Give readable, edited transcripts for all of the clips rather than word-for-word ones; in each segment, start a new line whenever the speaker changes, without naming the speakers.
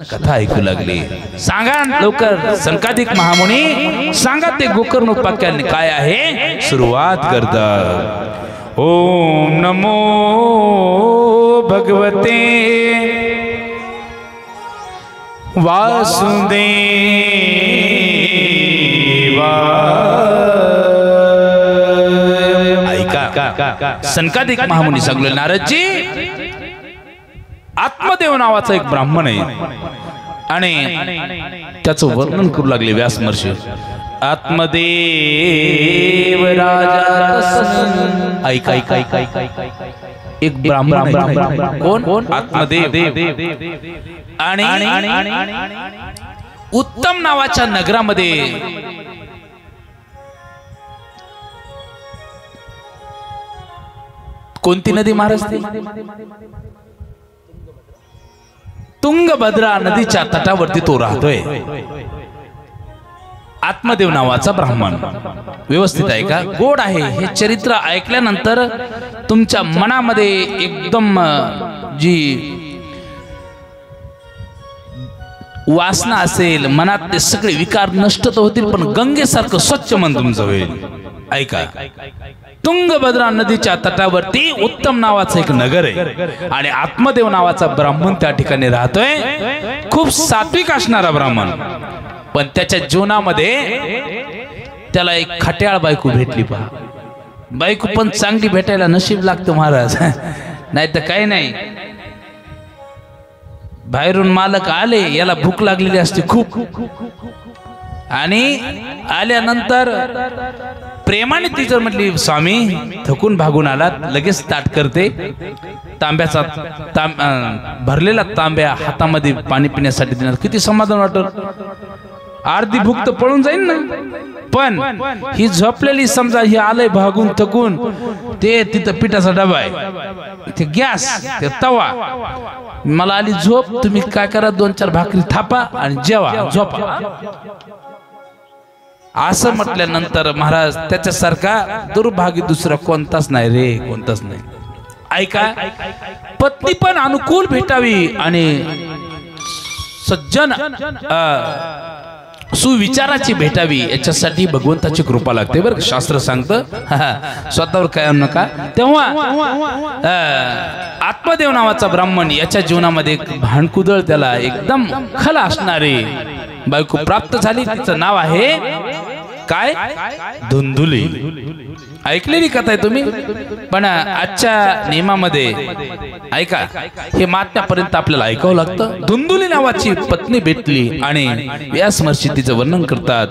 कथा ऐकू लागली। सांगा लवकर सनकादिक महामुनी, सांगा ते गोकर्ण उपाख्यान काय आहे। सुरुवात करतात। ओम नमो भगवते वासुदेवा। ऐका सनकादिक महामुनी सांगले, नारदजी आत्मदेव नावाचा एक ब्राह्मण आहे आणि त्याचं वर्णन करू लागले व्यास महर्षी। आत्मदेव राजा, ऐका एक ब्राह्मण कोण? आत्मदेव। आणि उत्तम नावाच्या नगरामध्ये कोणती नदी महाराज? तुंगभद्रा नदीच्या तटावरती तो राहतोय। आत्मदेव नावाचा ब्राह्मण व्यवस्थित आहे का? गोड आहे। हे चरित्र ऐकल्यानंतर तुमच्या मनामध्ये एकदम जी वासना असेल, मनात ते सगळे विकार नष्ट तर होतील, पण गंगेसारखं स्वच्छ मन तुमचं होईल। ऐका, तुंगभद्रा नदीच्या तटावरती उत्तम नावाचं एक नगर आहे आणि आत्मदेव नावाचा ब्राह्मण त्या ठिकाणी राहतोय। खूप सात्विक असणारा ब्राह्मण, पण त्याच्या जीवनामध्ये त्याला एक खट्याळ बायको भेटली। पहा, बायको पण चांगली भेटायला नशीब लागतं महाराज, नाही तर काही नाही। बाहेरून मालक आले, याला भूक लागलेली असते खूप, आणि आल्यानंतर प्रेमाने ती जर म्हटली, स्वामी थकून भागून आलात, लगेच ताट करते। तांब्याचा भरलेला तांब्या हातामध्ये पाणी पिण्यासाठी देणार, किती समाधान वाटत। अर्धी भूक तर पळून जाईल ना, पण ही झोपलेली समजा, ही आलंय भागून थकून, ते तिथं पिठाचा डबा आहे, ते गॅस, ते तवा, मला आली झोप, तुम्ही काय करा, 2-4 भाकरी थापा आणि जेवा, झोपा। असं म्हटल्यानंतर महाराज त्याच्यासारखा दुर्भाग्य दुसरा कोणताच नाही रे, कोणताच नाही। ऐका, पत्नी पण अनुकूल भेटावी आणि सज्जन सुविचाराची भेटावी, याच्यासाठी भगवंताची कृपा लागते बरं। शास्त्र सांगतं, स्वतःवर काय नका। तेव्हा आत्मदेव नावाचा ब्राह्मण, याच्या जीवनामध्ये भांडकुदळ, त्याला एकदम खल असणारी बायको प्राप्त झाली। तिचं नाव आहे काय? धुंधुली। ऐकलेली कथा आहे तुम्ही, पण आजच्या नियमामध्ये ऐका, हे मात्यापर्यंत आपल्याला ऐकावं लागतं। धुंधुली नावाची पत्नी भेटली आणि व्यास महर्षी तिचं वर्णन करतात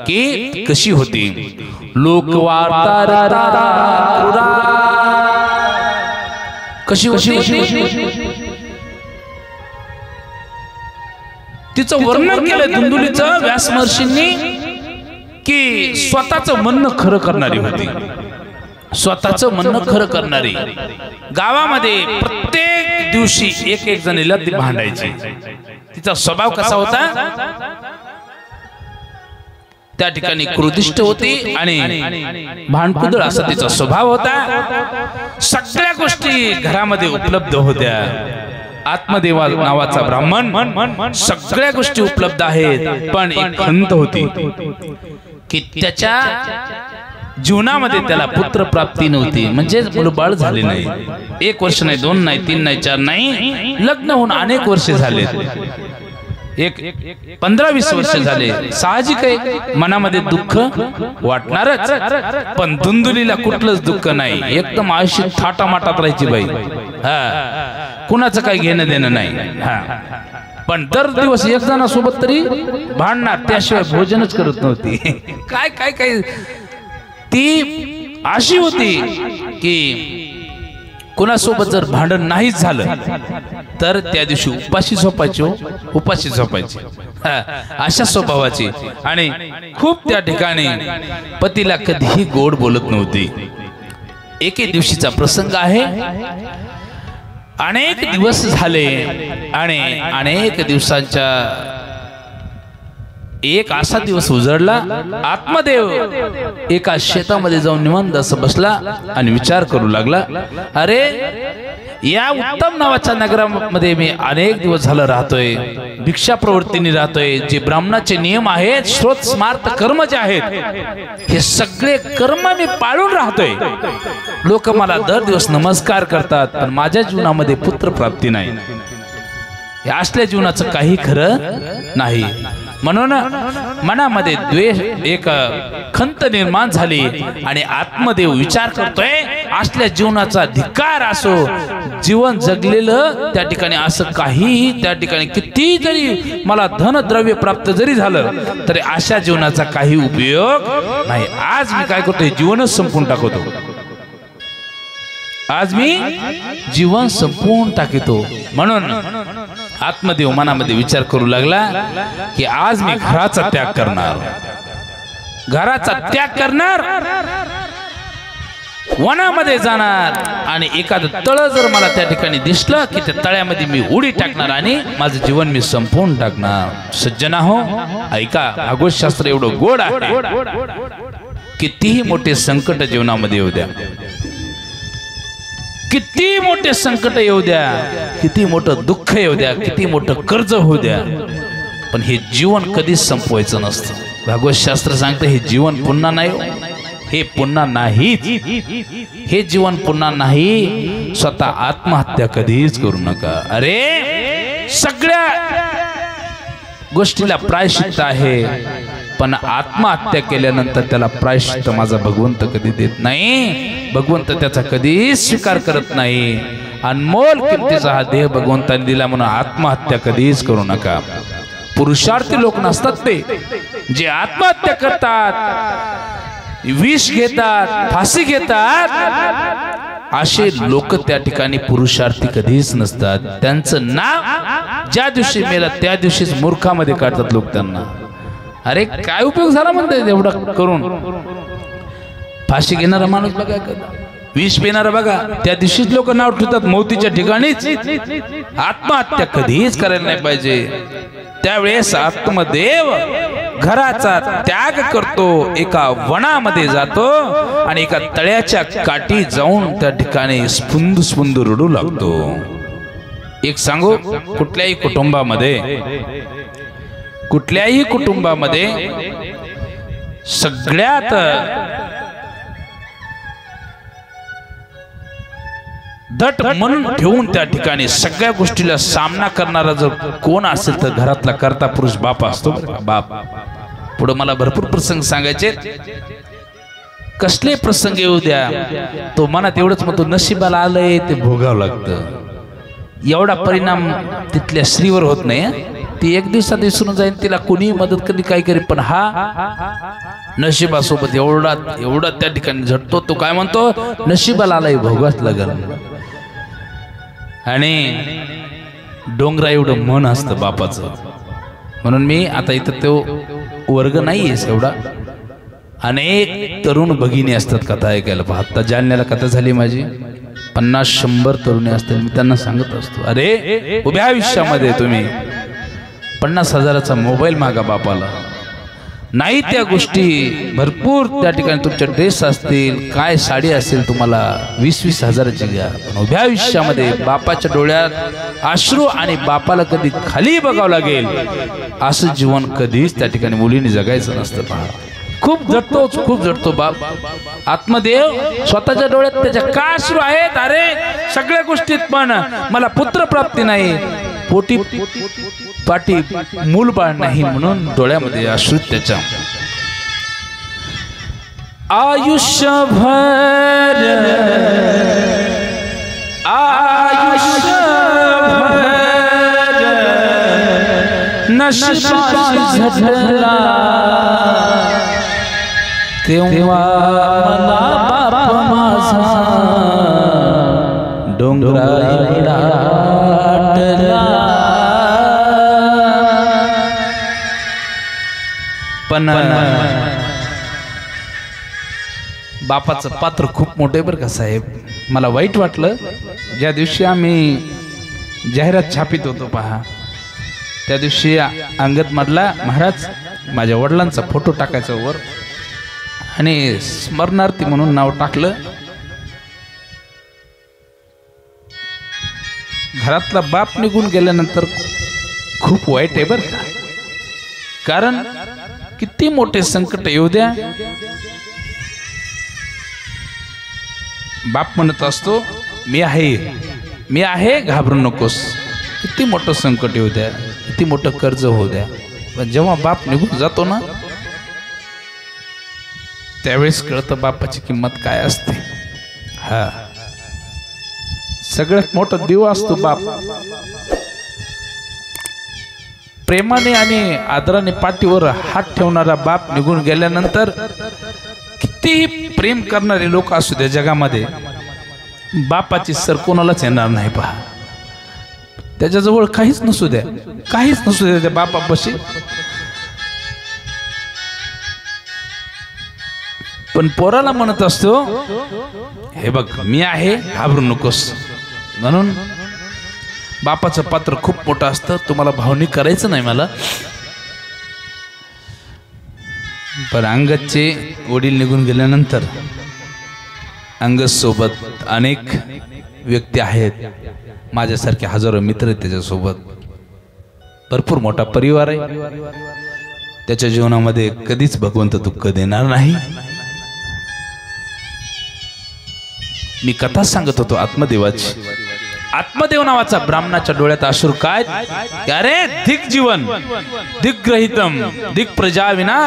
की कशी होती। लोकवार्ता कशी तिचं वर्णन केलं धुंधुलीचं व्यास महर्षींनी, की स्वतःचं म्हणणं खरं करणारी होती। स्वतःचं म्हणणं खरं करणारी, गावामध्ये प्रत्येक दिवशी एक जणीला ती भांडायची। तिचा स्वभाव कसा होता? त्या ठिकाणी क्रोधिष्ठ होती आणि भांडकुदळ असा तिचा स्वभाव होता। सगळ्या गोष्टी घरामध्ये उपलब्ध होत्या। आत्मदेवा नावाचा ब्राह्मण, सगळ्या गोष्टी उपलब्ध आहेत, पण एक खंत होती की त्याच्या जीवनामध्ये त्याला पुत्र प्राप्ती नव्हती, म्हणजे मुलबाळ झाले नाही। 1 वर्ष नाही, 2 नाही, 3 नाही, 4 नाही, लग्न होऊन अनेक वर्ष झाले, 15-20 वर्ष झाले। साहजिक आहे, मनामध्ये दुःख वाटणारच, पण धुंधुलीला कुठलंच दुःख नाही, एकदम आयुष्य थाटामाटात राहायची बाई। कुणाचं काही घेणं देणं नाही। पण दर दिवस एक जणासोबत तरी भांडणार, त्याशिवाय भोजनच करत नव्हती। काय काय काय ती अशी होती की कुणासोबत जर भांडण नाहीच झालं तर त्या दिवशी उपाशी झोपायची, अशा स्वभावाची। आणि खूप त्या ठिकाणी पतीला कधीही गोड बोलत नव्हती। एके दिवशीचा प्रसंग आहे, अनेक दिवस झाले आणि अनेक दिवसांच्या एक असा दिवस उजळला, आत्मदेव एका शेतामध्ये जाऊन निवांत असं बसला आणि विचार करू लागला, अरे या उत्तम नावाच्या नगरामध्ये मी अनेक दिवस झालं राहतोय, भिक्षा प्रवृत्तीने राहतोय, जे ब्राह्मणाचे नियम आहेत, श्रोत स्मार्त कर्म जे आहेत, हे सगळे कर्म मी पाळून राहतोय. लोक मला दर दिवस नमस्कार करतात, पण माझ्या जीवनामध्ये पुत्र प्राप्ती नाही. या असल्या जीवनाचं काही खरं नाही. म्हणून मनामध्ये द्वेष, एक खंत निर्माण झाली आणि आत्मदेव विचार करतोय, असल्या जीवनाचा धिक्कार असो. जीवन जगलेलं त्या ठिकाणी असं काहीही, त्या ठिकाणी किती जरी मला धनद्रव्य प्राप्त जरी झालं तरी अशा जीवनाचा काही उपयोग नाही. आज मी काय करतोय, जीवनच संपून टाकतो. आज मी जीवन संपून टाकतो. म्हणून आत्मदेव मनामध्ये विचार करू लागला की आज मी घराचा त्याग करणार, घराचा त्याग करणार, वनामध्ये जाणार आणि एखादं तळ जर मला त्या ठिकाणी दिसलं की त्या तळ्यामध्ये मी उडी टाकणार आणि माझं जीवन मी संपवून टाकणार. सज्जना हो, ऐका, भागवत शास्त्र एवढं गोड आहे. कितीही मोठे संकट जीवनामध्ये येऊ द्या, किती मोठे संकट येऊ द्या, किती मोठं दुःख येऊ द्या, किती मोठं कर्ज होऊ द्या, पण हे जीवन कधीच संपवायचं नसतं. भागवत शास्त्र सांगतं हे जीवन पुन्हा नाही, हे पुन्हा नाही, हे जीवन पुन्हा नाही. स्वतः आत्महत्या कधीच करू नका. अरे सगळ्या गोष्टीला प्रायश्चित्त आहे, पण आत्महत्या केल्यानंतर त्याला प्रायश्चित्त माझा भगवंत कधी देत नाही. भगवंत त्याचा कधी स्वीकार करत नाही. अनमोल किमतीचा हा देह भगवंताने दिला म्हणून आत्महत्या कधीच करू नका. पुरुषार्थी लोक नसतात ते, जे आत्महत्या करतात, विष घेतात, फाशी घेतात, असे लोक त्या ठिकाणी पुरुषार्थी कधीच नसतात. त्यांचं नाव ज्या दिवशी मेला त्या दिवशीच मूर्खामध्ये काढतात लोक त्यांना. अरे काय उपयोग झाला म्हणतात एवढं करून. फाशी घेणारा माणूस बघा, विष पिणारा बघा, त्या दिवशीच लोक नाव ठेवतात मौतीच्या ठिकाणीच. आत्महत्या कधीच करायला नाही पाहिजे. त्यावेळेस आत्मदेव घराचा त्याग करतो, एका वनामध्ये जातो आणि एका तळ्याच्या काठी जाऊन त्या ठिकाणी स्फुंद स्फुंद रडू लागतो. एक सांगू, कुठल्याही कुटुंबामध्ये सगळ्यात दट मन ठेवून त्या ठिकाणी सगळ्या गोष्टीला सामना करणारा जर कोण असेल तर घरातला कर्ता पुरुष बाप असतो. बाप. पुढे मला भरपूर प्रसंग सांगायचे, कसले प्रसंग येऊ द्या, तो मनात एवढंच म्हणतो नशिबाला आलंय ते भोगावं लागतं. एवढा परिणाम तिथल्या स्त्रीवर होत नाही. ती एक दिवसात विसरून जाईल, तिला कोणी मदत करी काय करी, पण हा नशिबासोबत एवढा त्या ठिकाणी झटतो. तो काय म्हणतो, नशिबाला आलाय भोगाच लागल. आणि डोंगरा एवढं मन असतं बापाचं. म्हणून मी आता इथं तो वर्ग नाहीये एवढा, अनेक तरुण भगिनी असतात कथा ऐकायला. आता जालन्याला कथा झाली माझी, 50-100 तरुणी असतात. मी त्यांना सांगत असतो, अरे उभ्या आयुष्यामध्ये तुम्ही 50,000चा मोबाईल मागा बापाला, नाही त्या गोष्टी भरपूर त्या ठिकाणी तुमचे ड्रेस असतील, काय साडी असेल, तुम्हाला 20-20 हजाराची घ्या. पण उभ्या आयुष्यामध्ये बापाच्या डोळ्यात अश्रू आणि बापाला कधी खाली बघावं लागेल असं जीवन कधीच त्या ठिकाणी मुलीने जगायचं नसतं. पहा, खूप जडतो बाप. आत्मदेव स्वतःच्या डोळ्यात त्याच्या का अश्रू आहेत, अरे सगळ्या गोष्टीत, पण मला पुत्र प्राप्ती नाही, पोटी पाटी मूल बाळ नाही, म्हणून डोळ्यामध्ये अश्रू त्याच्या. आयुष्यभर नशिबाशी झटला तेव्हा मला बाप माझा डोंगरा पण बापाचं पात्र खूप मोठे बरं का साहेब. मला वाईट वाटलं ज्या दिवशी आम्ही जाहिरात छापित होतो, पहा त्या दिवशी अंगद म्हटला, महाराज माझ्या वडिलांचा फोटो टाकायचा वर आणि स्मरणार्थी म्हणून नाव टाकलं. घरातला बाप निघून गेल्यानंतर खूप वाईट आहे बरं का. कारण किती मोठे संकट येऊ द्या, बाप म्हणत असतो मी आहे घाबरू नकोस. किती मोठं संकट येऊ द्या, किती मोठं कर्ज होऊ द्या, पण जेव्हा बाप निघून जातो ना त्यावेळेस कळतं बापाची किंमत काय असते. हा, सगळ्यात मोठा दिवा असतो बाप. प्रेमाने आणि आदराने पाठीवर हात ठेवणारा बाप निघून गेल्यानंतर कितीही प्रेम करणारे लोक असू द्या जगामध्ये, बापाची सर कोणालाच येणार नाही. पहा, त्याच्याजवळ काहीच नसू द्या, काहीच नसू द्या त्या बापापाशी, पण पोराला म्हणत असतो हे बघ मी आहे घाबरू नकोस. म्हणून बापाचं पात्र खूप मोठं असतं. तुम्हाला भावनिक करायचं नाही मला, पण अंगदचे वडील निघून गेल्यानंतर अंगद सोबत अनेक व्यक्ती आहेत, माझ्यासारखे हजारो मित्र आहेत त्याच्यासोबत. भरपूर मोठा परिवार आहे. त्याच्या जीवनामध्ये कधीच भगवंत दुःख देणार नाही. मी कथा सांगत होतो आत्मदेवाची. आत्मदेव नावाचा ब्राह्मणाच्या डोळ्यात अश्रू काय, अरे धिक जीवन दिग्ग्रहितम दिग प्रजा विना.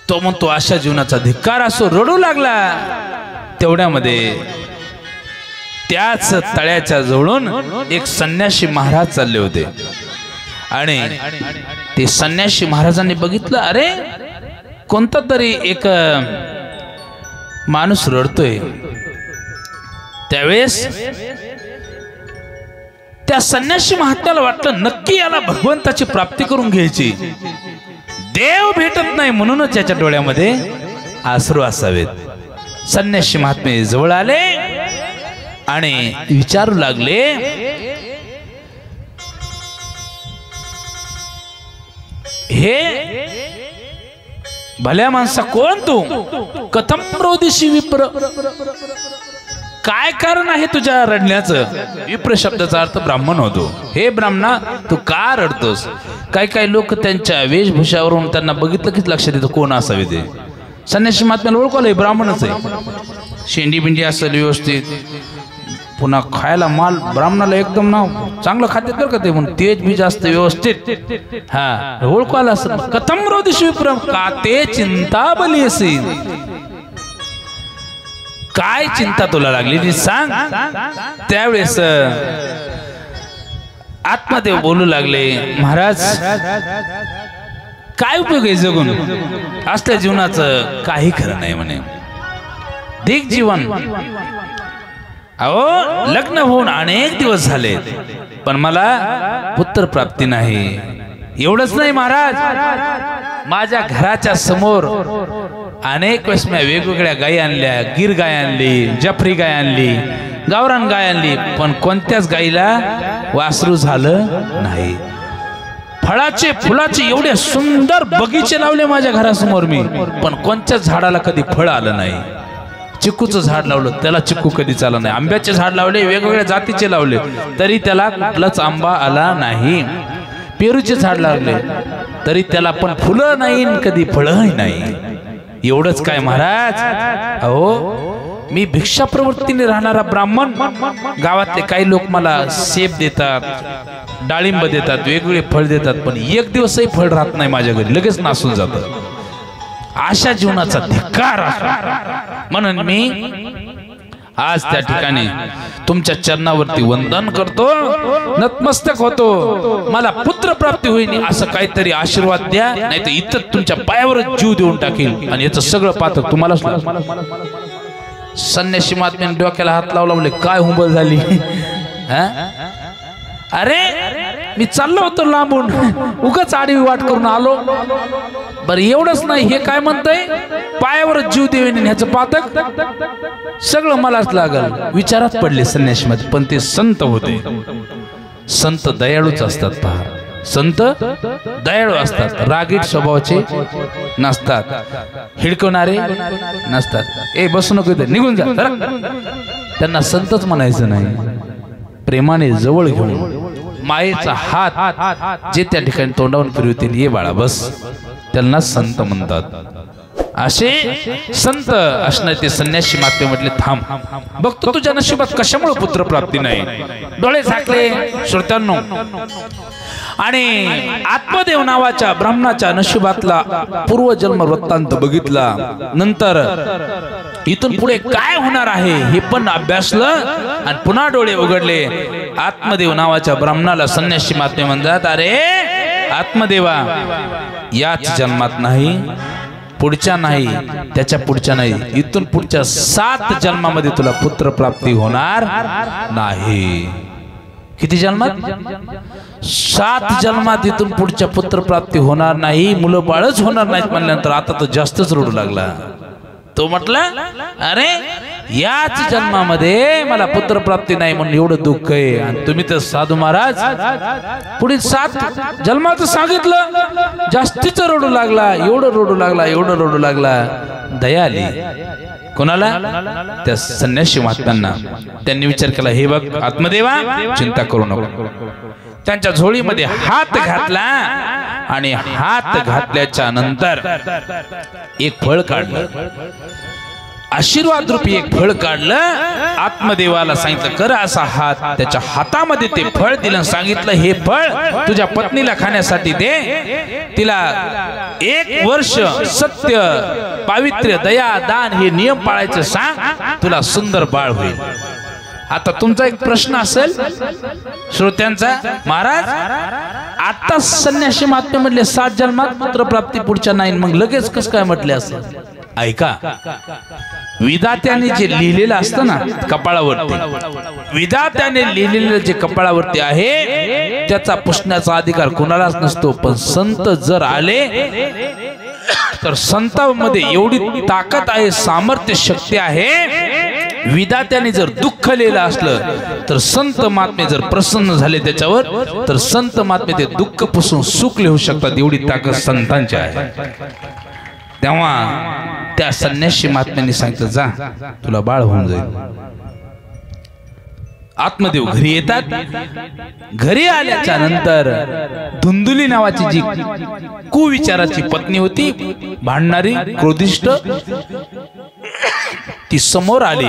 तो म्हणतो अशा जीवनाचा धिक्कार असो. रडू लागला. तेवढ्यामध्ये त्याच तळ्याच्या जवळून एक संन्यासी महाराज चालले होते आणि ते संन्यासी महाराजांनी बघितलं, अरे कोणता तरी एक माणूस रडतोय. त्यावेळेस त्या संन्यासी महात्म्याला वाटलं नक्की याला भगवंताची प्राप्ती करून घ्यायची. देव भेटत नाही म्हणूनच त्याच्या डोळ्यामध्ये अश्रू असावेत. संन्यासी महात्मे जवळ आले आणि विचारू लागले, हे भल्या माणसा कोण तू? कथम रोदिशी विप्र, काय कारण आहे तुझ्या रडण्याचं? विप्र शब्दाचा अर्थ ब्राह्मण होतो. हे ब्राह्मणा तू का रडतोस? काही लोक त्यांच्या वेशभूषावरून त्यांना बघितलं की लक्षात येतं कोण असावे ते. संन्यासी महात्म्याला ओळखलं, हे ब्राह्मणच आहे. शेंडी बिंडी असेल व्यवस्थित, पुन्हा खायला माल ब्राह्मणाला एकदम ना चांगलं खात्यात बरं का ते, म्हणून तेज बी जास्त व्यवस्थित. हा, ओळखू आला असं. कथम रोदिशी विप्र, का ते चिंता बली असेल, काय चिंता तुला लागली ती सांग. त्यावेळेस आत्मदेव बोलू लागले, महाराज काय उपयोग आहे जगून? असल्या जीवनाचं काही खरं नाही म्हणे. धिक जीवन. अहो लग्न होऊन अनेक दिवस झाले पण मला पुत्र प्राप्ती नाही. एवढंच नाही महाराज, माझ्या घराच्या समोर अनेक वेळेस मी वेगवेगळ्या गायी आणल्या. गिर गाय आणली, जफरी गाय आणली, गावरान गाय आणली, पण कोणत्याच गायीला वासरू झालं नाही. फळाचे फुलाचे एवढे सुंदर बगीचे लावले माझ्या घरासमोर मी, पण कोणत्याच झाडाला कधी फळ आलं नाही. चिकूचं झाड लावलं त्याला चिकू कधीच आला नाही. आंब्याचे झाड लावले, वेगवेगळ्या जातीचे लावले, तरी त्याला कुठलाच आंबा आला नाही. पेरूचे झाड लावले तरी त्याला पण फुलं नाही, कधी फळही नाही. एवढंच काय महाराज, अहो मी भिक्षा प्रवृत्तीने राहणारा ब्राह्मण. गावातले काही लोक मला सेब देतात, डाळिंब देतात, वेगवेगळे फळ देतात, पण एक दिवसही फळ राहत नाही माझ्या घरी, लगेच नासून जातं. अशा जीवनाचा धिक्कार. म्हणून मी आज त्या ठिकाणी तुमच्या चरणावरती वंदन करतो, नतमस्तक होतो. मला पुत्र प्राप्ती होईल असं काहीतरी आशीर्वाद द्या, नाही तर इथं तुमच्या पायावरच जीव देऊन टाकेल आणि याचं सगळं पातक तुम्हालाच. संन्यासी महात्म्याने डोक्याला हात लावला, म्हणले काय हुंबल झाली? अरे मी चाललो होतो लांबून, उगाच आडवी वाट करून आलो. बरं एवढंच नाही, हे काय म्हणतंय, पायावरच जीव देईन ह्याचं पातक सगळं मलाच लागल. विचारात पडले संन्यासी मध्ये, पण ते संत होते. संत दयाळूच असतात. पहा, संत दयाळू असतात, रागीट स्वभावाचे नसतात, हिडकवणारे नसतात. ए बसू नको इथे, निघून जा. त्यांना संतच म्हणायचं नाही, प्रेमाने जवळ घेऊन मायेचा हात जे त्या ठिकाणी तोंडावरून फिरवतील, ये बाळा बस, त्यांना संत म्हणतात. असे संत असणार ते संन्यासी महात्मे म्हटले, थांब बघतो तुझ्या नशिबात कशामुळे पुत्र प्राप्ती नाही. डोळे झाकले श्रोत्यांनो, आणि आत्मदेव नावाच्या ब्राह्मणाच्या नशिबातला पूर्वजन्म वृत्तांत बघितला. नंतर इथून पुढे काय होणार आहे हे पण अभ्यासलं आणि पुन्हा डोळे उघडले. आत्मदेव नावाच्या ब्राह्मणाला संन्यासी महात्मे म्हणतात, अरे आत्मदेवा, याच जन्मात नाही, पुढच्या नाही, त्याच्या पुढच्या नाही, इथून पुढच्या 7 जन्मामध्ये तुला पुत्र प्राप्ती होणार नाही. किती जन्मात? 7 जन्मात इथून पुढच्या पुत्र प्राप्ती होणार नाही, मुलं बाळच होणार नाहीत म्हणल्यानंतर आता तर जास्तच रडू लागला. तो म्हटला, अरे याच जन्मामध्ये मला पुत्र प्राप्ती नाही म्हणून एवढं दुःख आहे, आणि तुम्ही तर साधू महाराज पुढील 7 जन्माचं सांगितलं, जास्तीच रडू लागला. एवढं रडू लागला, एवढं रडू लागला. दया आली कोणाला? त्या संन्यासी महात्म्यांना. त्यांनी विचार केला, हे बघ आत्मदेवा, चिंता करू नको. त्यांच्या झोळीमध्ये हात घातला आणि हात घातल्याच्या नंतर एक फळ काढलं, आशीर्वाद रूपी एक फळ काढलं. आत्मदेवाला सांगितलं, कर असा हात. त्याच्या हातामध्ये ते फळ दिलं, सांगितलं, हे फळ तुझ्या पत्नीला खाण्यासाठी दे. तिला 1 वर्ष सत्य, पावित्र्य, दया, दान हे नियम पाळायचं सांग, तुला सुंदर बाळ होईल. आता तुमचा एक प्रश्न असेल श्रोत्यांचा, महाराज आता संन्यासी महात्मे म्हटले 7 जन्मात पुत्र प्राप्ती, पुढच्या नाही, मग लगेच कसं काय म्हटले असं? ऐका, विधात्याने जे लिहिलेलं असतं ना कपाळावरती, विधात्याने लिहिलेलं जे कपाळावरती आहे त्याचा पुसण्याचा अधिकार कोणालाच नसतो. पण संत जर आले तर संतांमध्ये एवढी ताकद आहे, सामर्थ्य, शक्ती आहे. विधात्याने जर दुःख लिहिलं असलं तर संत महात्मे जर प्रसन्न झाले त्याच्यावर, तर संत महात्मे ते दुःख पुसून सुख लिहू शकतात. एवढी ताकद संतांची आहे. तेव्हा त्या संन्यासी महात्म्यांनी सांगितलं, जा तुला बाळ होऊन जाईल. आत्मदेव घरी येतात. घरी आल्याच्या नंतर धुंदुली नावाची जी कुविचाराची पत्नी होती, भांडणारी, क्रोधिष्ट, ती समोर आली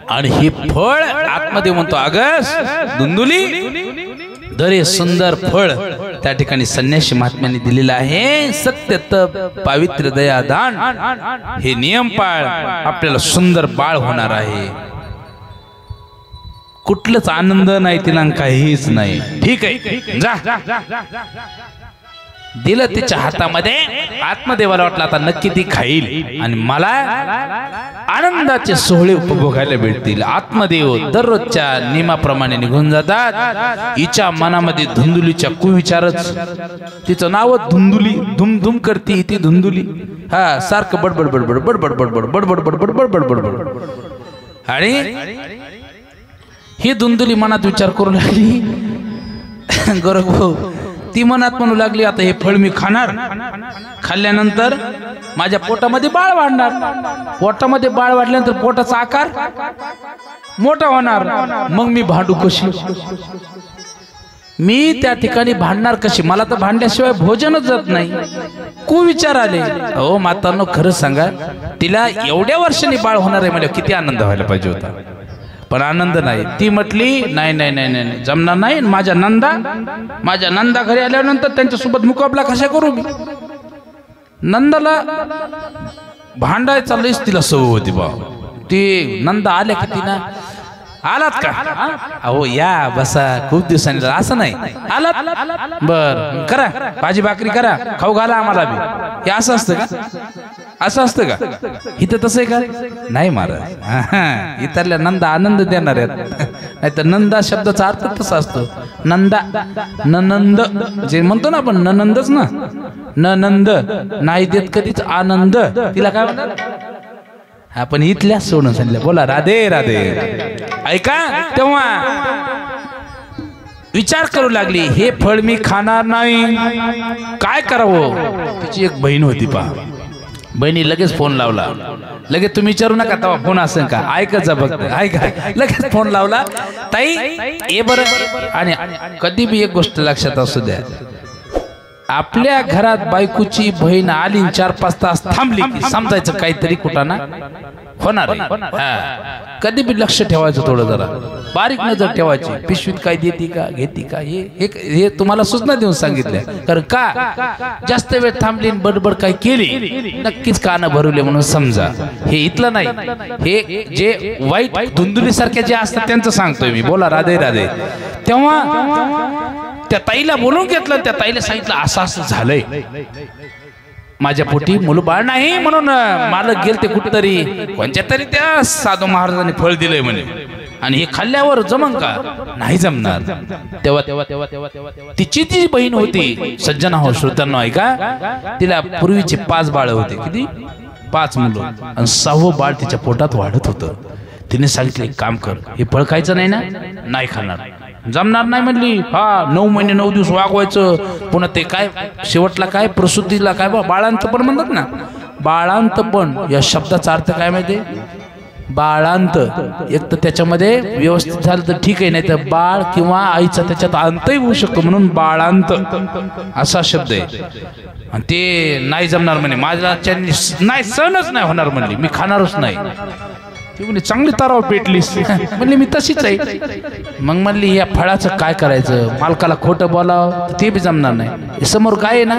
आणि हे फळ आत्मदेव म्हणतो, अगस धुंदुली, दरे सुंदर फळ त्या ठिकाणी संन्यासी महात्म्यांनी दिलेलं आहे. सत्य, तप, पावित्र्य, दया, दान हे नियम पाळ, आपल्याला सुंदर बाळ होणार आहे. कुठलंच आनंद नाही तिला, काहीच नाही. ठीक आहे, जा. दिलं तिच्या हातामध्ये. आत्मदेवाला वाटलं आता नक्की ती खाईल आणि मला आनंदाचे सोहळे उपभोगायला भेटतील. आत्मदेव दररोजच्या नियमाप्रमाणे निघून जातात. हिच्या मनामध्ये धुंदुलीच्या कुविचारच, तिचं नाव धुंदुली, धुम धुम करती ती धुंदुली. हा, सारखं बडबड बडबड बडबड बडबड बडबड बडबड बडबड बडबड. आणि ही धुंदुली मनात विचार करू लागली, गोरख भाऊ, ती मनात म्हणू लागली, आता हे फळ मी खाणार, खाल्ल्यानंतर माझ्या पोटामध्ये बाळ वाढणार, पोटामध्ये बाळ वाढल्यानंतर पोटाचा आकार मोठा होणार, मग मी भांडू कशी, मी त्या ठिकाणी भांडणार कशी, मला तर भांडल्याशिवाय भोजनच जात नाही. कुविचार आले. हो मातांनो, खरं सांगा, तिला एवढ्या वर्षांनी बाळ होणार आहे म्हणजे किती आनंद व्हायला पाहिजे होता, पण आनंद नाही. ती म्हटली, नाही नाही नाही नाही, जमणार नाही. माझ्या नंदा घरी आल्यानंतर त्यांच्यासोबत मुकाबला कशा करू मी? नंदाला भांडायचा लईच तिला सवय होती बा. ती नंदा आल्या की तिला, आलात का? अहो या बसा, खूप दिवसांनी. असं नाही, आलात बर, करा भाजी भाकरी करा, खाऊ घाला आम्हाला बी. हे असं असतं का? असं असतं का? इथं तसं आहे का? नाही महाराज, इतरल्या नंदा आनंद देणार आहेत. नाही तर नंदा शब्दाचा अर्थ तसा असतो. नंदा, ननंद जे म्हणतो ना आपण, ननंदच ना, ननंद नाही देत कधीच आनंद. तिला काय म्हणतात? आपण इथल्या सोडून सांगितलं. बोला राधे राधे. ऐका, तेव्हा विचार करू लागली, हे फळ मी खाणार नाही, काय करावं. तिची एक बहीण होती पहा. बहिणी लगेच फोन लावला. लगेच तुम्ही विचारू नका तेव्हा फोन असेल का, ऐकत जा फक्त, ऐका. लगेच फोन लावला, ताई ये बरं. आणि कधी बी एक गोष्ट लक्षात असू द्या, आपल्या घरात बायकोची बहीण आली 4-5 तास थांबली की समजायचं काहीतरी कुठाना होणार आहे. कधी बी लक्ष ठेवायचं, थोडं जरा बारीक नजर ठेवायची. पिशवीत काय देते का, घेते का, हे तुम्हाला सूचना देऊन सांगितल्या. कारण का जास्त वेळ थांबली बडबड काय केली, नक्कीच कानं भरवले म्हणून समजा. हे इथलं नाही, हे जे वाईट धुंदुली सारख्या जे असतात त्यांचं सांगतोय मी. बोला राधे राधे. तेव्हा त्या ताईला बोलून घेतलं, त्या ताईला सांगितलं असं असं झालंय, माझ्या पोटी मुलबाळ नाही म्हणून मालक गेलते कुठतरी, कोणत्या तरी त्या साधू महाराजांनी फळ दिलंय म्हणे, आणि हे खाल्ल्यावर जमन का, नाही जमणार. तेव्हा तिची जी बहीण होती, सज्जना हो श्रोत्यांनो ऐका, तिला पूर्वीचे 5 बाळ होते. किती? 5 मुलं, आणि 6वं बाळ तिच्या पोटात वाढत होतं. तिने सांगितले काम कर, हे फळ खायचं नाही ना, नाही खाणार, जमणार नाही म्हणली. हा 9 महिने 9 दिवस वागवायचं. पुन्हा ते काय शेवटला काय प्रसूतीला काय बाळांतपण म्हणतात ना. बाळांतपण या शब्दाचा अर्थ काय माहिती? बाळांत. एक तर त्याच्यामध्ये व्यवस्थित झालं तर ठीक आहे, नाही तर बाळ किंवा आईचा त्याच्यात अंतही होऊ शकतो, म्हणून बाळांत असा शब्द आहे. आणि ते नाही जमणार म्हणे, माझ्या नाही, सणच नाही होणार म्हणली, मी खाणारच नाही. ती म्हणली चांगली ताराव पेटलीस. म्हणली मी तशीच आहे. मग म्हणली या फळाचं काय करायचं, मालकाला खोटं बोलावं ते बी जमणार नाही. समोर गाय आहे ना,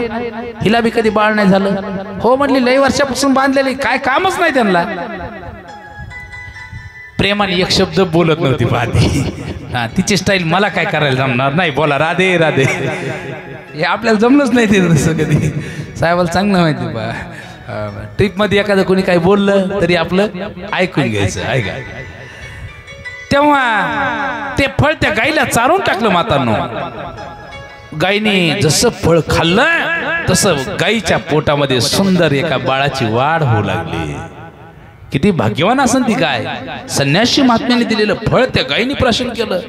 हिला बी कधी बाळ नाही झालं. हो म्हणली लई वर्षापासून बांधलेली, काय कामच नाही त्यांना. प्रेमाने एक शब्द बोलत नव्हती पाहती. हा तिची स्टाईल मला काय करायला जमणार नाही. बोला राधे राधे. हे आपल्याला जमलंच नाही ते तसं कधी. साहेबाला चांगलं माहिती बा. ट्रिप मध्ये एखादं कोणी काही बोललं तरी आपलं ऐकून घ्यायचं. ऐका. तेव्हा ते फळ त्या गाईला चारून टाकलं मातांनो. गायीने जसं फळ खाल्लं तसं गाईच्या पोटामध्ये सुंदर एका बाळाची वाढ होऊ लागली. किती भाग्यवान असेल ती गाय. संन्यासी महात्म्याने दिलेलं फळ त्या गायीने प्राशन केलं.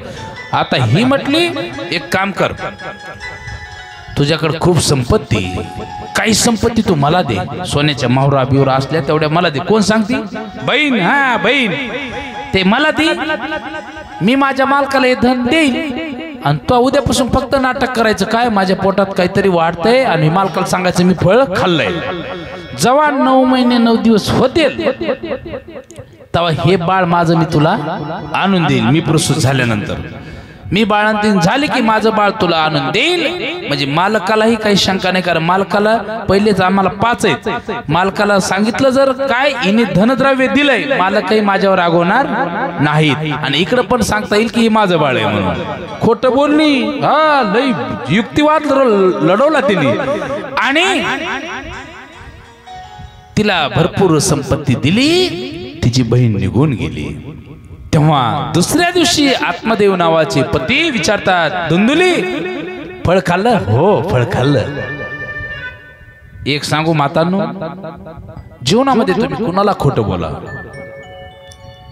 आता ही म्हटली एक काम कर, तुझ्याकडे खूप संपत्ती, काही संपत्ती तू मला दे. सोन्याच्या माहुरा बिवरा असल्या तेवढ्या मला दे. कोण सांगती? बहीण. हा बहीण. ते मला दे, मी माझ्या मालकाला हे धन देईल, आणि तो उद्यापासून फक्त नाटक करायचं काय, माझ्या पोटात काहीतरी वाढतंय, आणि मालकाला सांगायचं मी फळ खाल्लंय. जेव्हा 9 महिने 9 दिवस होतील तेव्हा हे बाळ माझं मी तुला आणून देईल. मी प्रसूत झाल्यानंतर मी बाळांतीन झाले की माझं बाळ तुला आणून देईल. म्हणजे मालकालाही काही शंका नाही, कारण मालकाला पहिलेच आम्हाला 5 आहेत. मालकाला सांगितलं जर काय हिने धनद्रव्य दिलंय, मालकही माझ्यावर रागवणार नाहीत. आणि इकडं पण सांगता येईल की हे माझं बाळ आहे म्हणून. खोटं बोलली, हा लई युक्तिवाद लढवला तिने, आणि तिला भरपूर संपत्ती दिली. तिची बहीण निघून गेली. तेव्हा दुसऱ्या दिवशी आत्मदेव नावाचे पती विचारतात, धुंदुली फळ खाल्लं? हो फळ खाल्लं. एक सांगू मातांनो, जीवनामध्ये तुम्ही कुणाला खोटं बोला,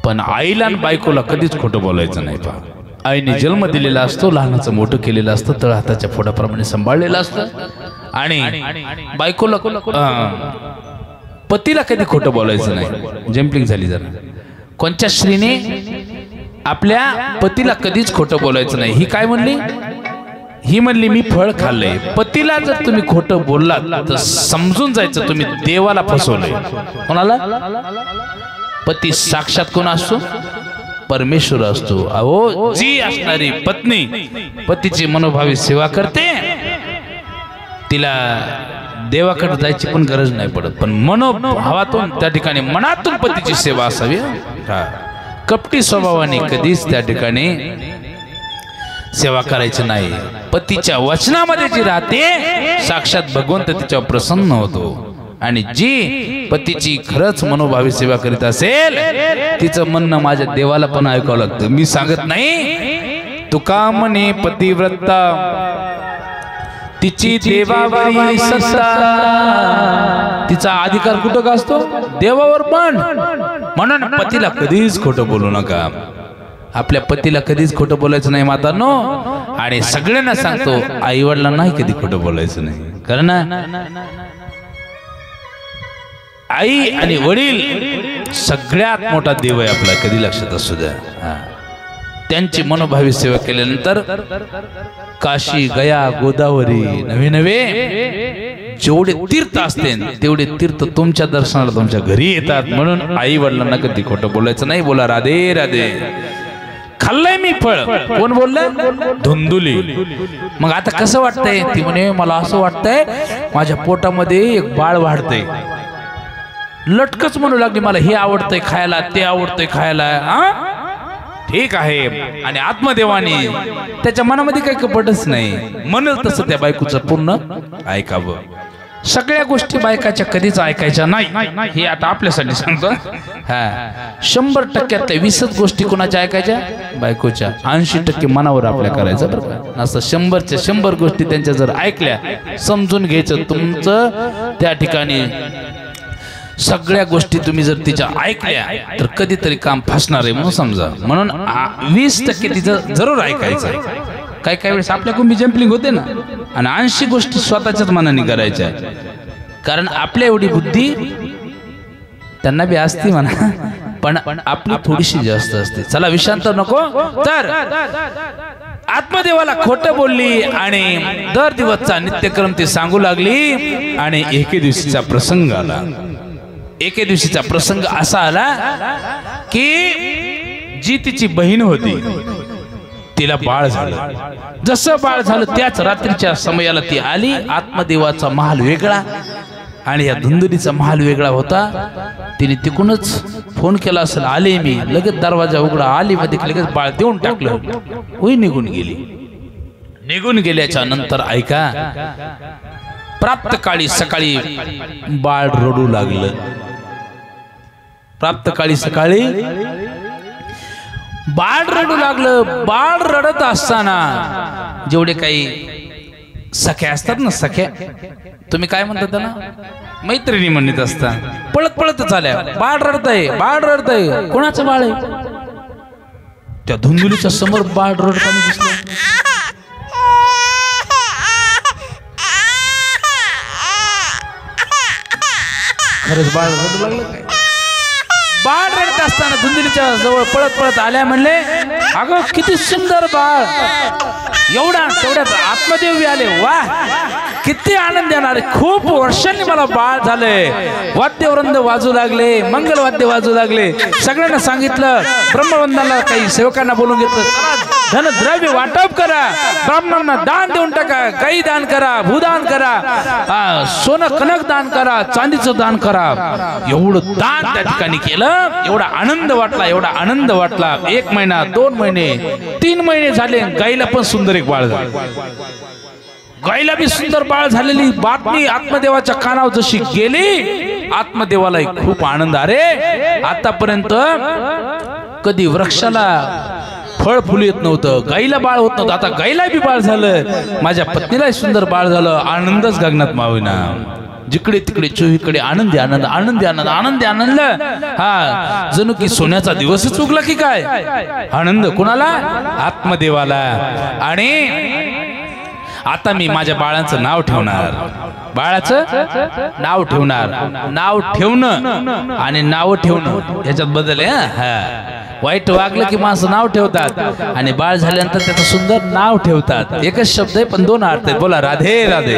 पण आईला आणि बायकोला कधीच खोटं बोलायचं नाही. पहा, आईने जन्म दिलेला असतो, लहानाचं मोठं केलेलं असतं, तळ हाताच्या फोडाप्रमाणे सांभाळलेलं असतं, आणि बायकोला पतीला कधी खोटं बोलायचं नाही. जम्पिंग झाली जरा. कोणत्या स्त्रीने आपल्या पतीला कधीच खोटं बोलायचं नाही. ही काय म्हणली? ही म्हणली मी फळ खाल्लंय. पतीला जर तुम्ही खोटं बोललात तर समजून जायचं तुम्ही देवाला फसवलंय. कोणाला? पती साक्षात कोण असतो? परमेश्वर असतो. अहो, जी असणारी पत्नी पतीची मनोभावी सेवा करते, तिला देवाकडे जायची पण गरज नाही पडत. पण मनोभावातून त्या ठिकाणी मनातून पतीची सेवा असावी. कपटी स्वभावाने कधीच त्या ठिकाणी सेवा करायची नाही. पतीच्या वचनामध्ये जी राहते साक्षात भगवंत तिच्यावर प्रसन्न होतो. आणि जी पतीची खरंच मनोभावी सेवा करीत असेल तिचं म्हणणं माझ्या देवाला पण ऐकावं लागतं. मी सांगत नाही. तुका म्हणे पतिव्रता तिची देवावरी सत्ता. तिचा अधिकार कुठं का असतो? देवावर. पण म्हणून पतीला कधीच खोटं बोलू नका. आपल्या पतीला कधीच खोटं बोलायचं नाही मातांनो. आणि सगळ्यांना सांगतो आई वडिलांना नाही कधी खोटं बोलायचं नाही. कारण आई आणि वडील सगळ्यात मोठा देव आहे आपला, कधी लक्षात असू द्या. त्यांची मनोभावी सेवा केल्यानंतर काशी गया गोदावरी नवे नवे जेवढे तीर्थ असते तेवढे तीर्थ तुमच्या दर्शनाला तुमच्या घरी येतात. म्हणून आई वडिलांना कधी खोटं बोलायचं नाही. बोला राधे राधे. खाल्लंय मी फळ. कोण बोललं? धुंदुली. मग आता कसं वाटतंय? ती म्हणे मला असं वाटतंय माझ्या पोटामध्ये एक बाळ वाढतंय. लटकच म्हणू लागली मला हे आवडतंय खायला, ते आवडतंय खायला. ठीक आहे. आणि आत्मदेवाने त्याच्या मनामध्ये काही कपटच नाही. म्हणेल तसं त्या बायकोचं पूर्ण ऐकावं. सगळ्या गोष्टी बायकाच्या कधीच ऐकायच्या नाही. हे आता आपल्यासाठी सांगतो. 100%तल्या 20 गोष्टी कोणाच्या ऐकायच्या? बायकोच्या. 80% मनावर आपल्या करायचं बरं का. असं 100च्या 100 गोष्टी त्यांच्या जर ऐकल्या, समजून घ्यायचं तुमचं त्या ठिकाणी सगळ्या गोष्टी तुम्ही जर तिच्या ऐकल्या तर कधीतरी काम फसणार आहे म्हणून समजा. म्हणून 20% तिचं जरूर ऐकायचं. काही काही वेळेस आपल्या कुंभी जम्पलिंग होते ना, आणि 80 गोष्टी स्वतःच्याच मनाने करायच्या. कारण आपल्या एवढी बुद्धी त्यांना बी असते म्हणा, पण आपली थोडीशी जास्त असते. चला विषांतर नको. तर आत्मदेवाला खोटं बोलली आणि दर दिवसचा नित्यक्रम ती सांगू लागली. आणि एके दिवशीचा प्रसंग आला. एके दिवशीचा प्रसंग असा आला की जी तिची बहीण होती तिला बाळ झालं. जसं बाळ झालं त्याच रात्रीच्या समयाला ती आली. आत्मदेवाचा महाल वेगळा आणि या धुंदुलीचा महाल वेगळा होता. तिने तिकडूनच फोन केला असेल, आले मी. लगेच दरवाजा उघडा, आली मध्ये लगेच बाळ देऊन टाकलं. होई निघून गेली. निघून गेल्याच्या नंतर ऐका, प्राप्त काळी सकाळी बाळ रडू लागलं. प्राप्त काळी सकाळी बाळ रडू लागलं. बाळ रडत असताना जेवढे काही सख्या असतात ना, सख्या तुम्ही काय म्हणता त्याला? मैत्रिणी म्हणत असतात. पळत पळत आल्या. बाळ रडतय, बाळ रडतय. कोणाचं बाळ आहे? त्या धुंदुलीच्या समोर बाळ रडताना दिसलं. खरंच बाळ रडू लागलं काय? बाळ रडत असताना धुंदुलीच्या जवळ पळत पळत आल्या. म्हणले अगं किती सुंदर बाळ. एवढा तेवढ्यात आत्मदेव आले. वा किती आनंद येणार. खूप वर्षांनी मला बाळ झालंय. वाद्यवृंद वाजू लागले, मंगल वाद्य वाजू लागले. सगळ्यांना सांगितलं, ब्रह्मवंदाला काही सेवकांना बोलून घेतलं, धन द्रव्य वाटप करा, ब्राह्मणांना दान देऊन टाका, गाई दान करा, भूदान करा, सोनं कनक दान करा, चांदीचं दान करा. एवढं दान त्या ठिकाणी केलं. एवढा आनंद वाटला, एवढा आनंद वाटला. 1 महिना, 2 महिने, 3 महिने झाले. गाईला पण सुंदर एक बाळ झालं. गाईला बी सुंदर बाळ झालेली बातमी आत्मदेवाच्या कानावर जशी गेली, आत्मदेवाला खूप आनंद. अरे आतापर्यंत कधी वृक्षाला फळ फुल येत नव्हतं, गाईला बाळ होत नव्हतं. आता गाईला बी बाळ झालं, माझ्या पत्नीला सुंदर बाळ झालं. आनंदच गगनात मावेना. जिकडे तिकडे चोहीकडे आनंदी आनंद, आनंदी आनंद, आनंदी आनंद. हा जणू की सोन्याचा दिवसच उगला की काय. आनंद कुणाला? आत्मदेवाला. आणि आता मी माझ्या बाळाचं नाव ठेवणार. बाळाचं नाव ठेवणार. नाव ठेवणं आणि नाव ठेवणं याच्यात बदल आहे. वाईट वागलं की माणसं नाव ठेवतात आणि बाळ झाल्यानंतर त्याचं सुंदर नाव ठेवतात. एकच शब्द आहे पण 2 अर्थ आहेत. बोला राधे राधे.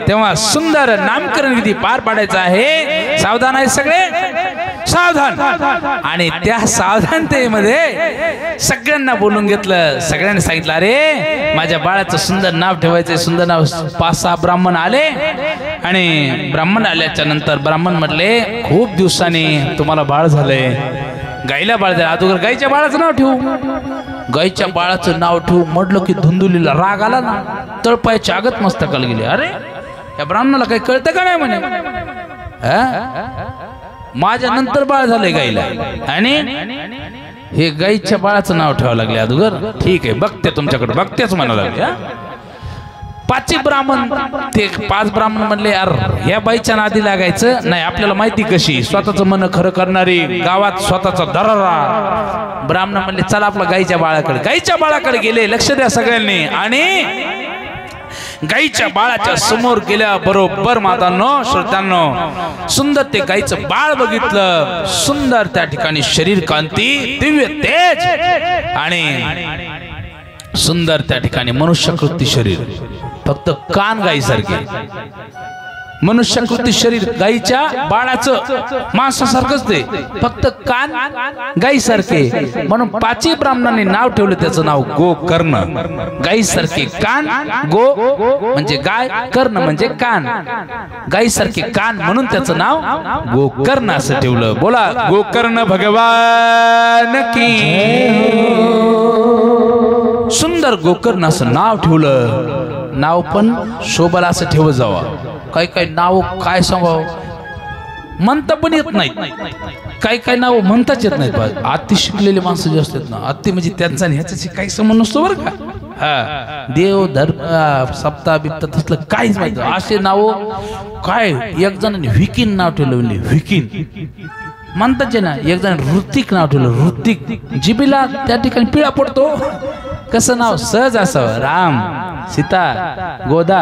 तेव्हा सुंदर नामकरण विधी पार पाडायचा आहे. सावधान आहे सगळे, सावधान. आणि त्या सावधानतेमध्ये सगळ्यांना बोलून घेतलं. सगळ्यांनी सांगितलं अरे माझ्या बाळाचं सुंदर नाव ठेवायचं. सुंदर नाव. 5-6 ब्राह्मण आले आणि ब्राह्मण आल्याच्या नंतर ब्राह्मण म्हटले खूप दिवसांनी तुम्हाला बाळ झालंय. गाईला बाळ झालं. अगोदर गाईच्या बाळाचं नाव ठेवू. गाईच्या बाळाचं नाव ठेवू म्हटलं की धुंदुलीला राग आला ना. तळपायची आगत मस्तकाला गेली. अरे या ब्राह्मणाला काही कळतं का नाही म्हणे. माझ्या नंतर बाळ झालंय गाईला आणि हे गाईच्या बाळाचं नाव ठेवावं लागले अगोदर. ठीक आहे बघते तुमच्याकडे, बघतेच म्हणा लागले. पाची ब्राह्मण ते 5 ब्राह्मण म्हणले यार या बाईच्या नादी लागायचं नाही, आपल्याला माहिती कशी स्वतःचं मन खरं करणारी, गावात स्वतःचा दरारा. ब्राह्मण म्हणले चला आपलं गाईच्या बाळाकडे गेले. लक्ष द्या सगळ्यांनी. आणि गाईच्या बाळाच्या समोर गेल्या बरोबर मातांनो श्रोत्यांनो सुंदर ते गाईचं बाळ बघितलं. सुंदर त्या ठिकाणी शरीर कांती, दिव्य तेज आणि सुंदर त्या ठिकाणी मनुष्यकृती शरीर. फक्त कान गाईसारखे. मनुष्यकृती शरीर गाईच्या बाळाचं मांसासारखंच ते, फक्त कान गाईसारखे. म्हणून 5 ब्राह्मणांनी नाव ठेवलं त्याचं नाव गोकर्ण. गाईसारखे कान, गो म्हणजे गाय, कर्ण म्हणजे कान. गाईसारखे कान म्हणून त्याचं नाव गोकर्ण असं ठेवलं. बोला गोकर्ण भगवान की. सुंदर गोकर्ण असं नाव ठेवलं. नाव पण शोभला असं ठेवत जावं. काही नाव काय सांगावं म्हणता पण येत नाहीत. काही नाव म्हणताच येत नाहीत. अति शिकलेले माणसं जे असतात ना, अति म्हणजे त्यांचा ह्याच्याशी काही संबंध नसतो बरं का. हा देव धर्म सप्ताह बिप्ता तसलं काहीच माहिती. असे नाव काय एक जणांनी व्हिकीन नाव ठेवलं. म्हणजे व्हिकीन म्हणतात ना. एक जण ऋतिक नाव ठेवलं. ऋतिक जिबीला त्या ठिकाणी पिळा पडतो. कसं नाव सहज असावं. राम, सीता, गोदा,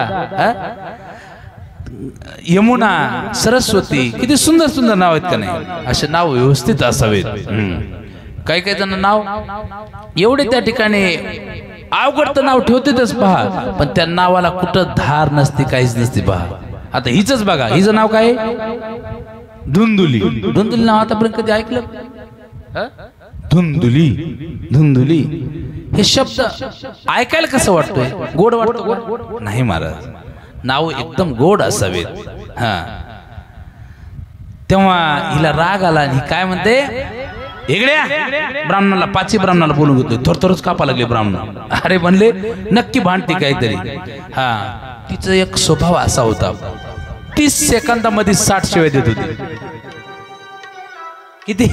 यमुना, सरस्वती, किती सुंदर सुंदर नाव आहेत का नाही. असे नाव व्यवस्थित असावेत. काही जण नाव एवढे त्या ठिकाणी अवघड तर नाव ठेवतेच पहा, पण त्या नावाला कुठं धार नसते, काहीच नसते पहा. आता हिचंच बघा. हिचं नाव काय? धुंदुली. धुंदुली नाव आतापर्यंत कधी ऐकलं? धुंदुली, धुंदुली हे शब्द ऐकायला कसं वाटतोय? गोड वाटतो नाही महाराज. नाव एकदम गोड असावेत. हा तेव्हा हिला राग आला आणि काय म्हणते, इकड्या ब्राह्मणाला 5 ब्राह्मणाला बोलून घेतोय. थोरथोरच कापा लागले ब्राह्मण. अरे म्हणले नक्की भांडते काहीतरी. हा तिचा एक स्वभाव असा होता, 30 सेकंदामध्ये 60 शिवाय देत होती. किती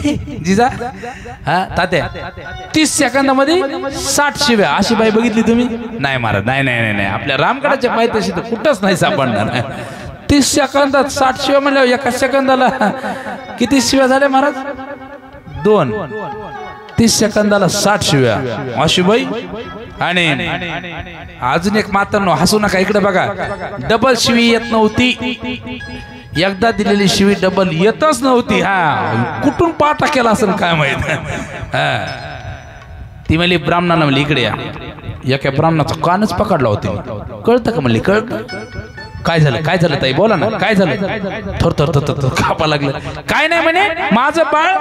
जिजा? हा तात्या 30 सेकंदामध्ये 60 शिव्या. अशी बाई बघितली तुम्ही? नाही महाराज, नाही नाही नाही. आपल्या रामगडाच्या बाई तशी तर कुठंच नाही सापडणार. 30 सेकंदात 60 शिव्या म्हणल्यावर एका सेकंदाला किती शिव्या झाल्या महाराज? 2. 30 सेकंदाला 60 शिव्या अशी बाई. आणि अजून एक मात्र हसू नका, इकडे बघा. डबल शिवी येत नव्हती. एकदा दिलेली शिवी डबल येतच नव्हती. हा कुठून पाटा केला असेल काय माहित. ती म्हणली ब्राह्मणाला, म्हणली इकडे या. एका ब्राह्मणाचा कानच पकडला होती. कळतं का म्हणली? कळतं. काय झालं? काय झालं ताई बोला ना, काय झालं? थोर थोर थोर कापा लागलं. काय नाही म्हणे, माझं बाळ,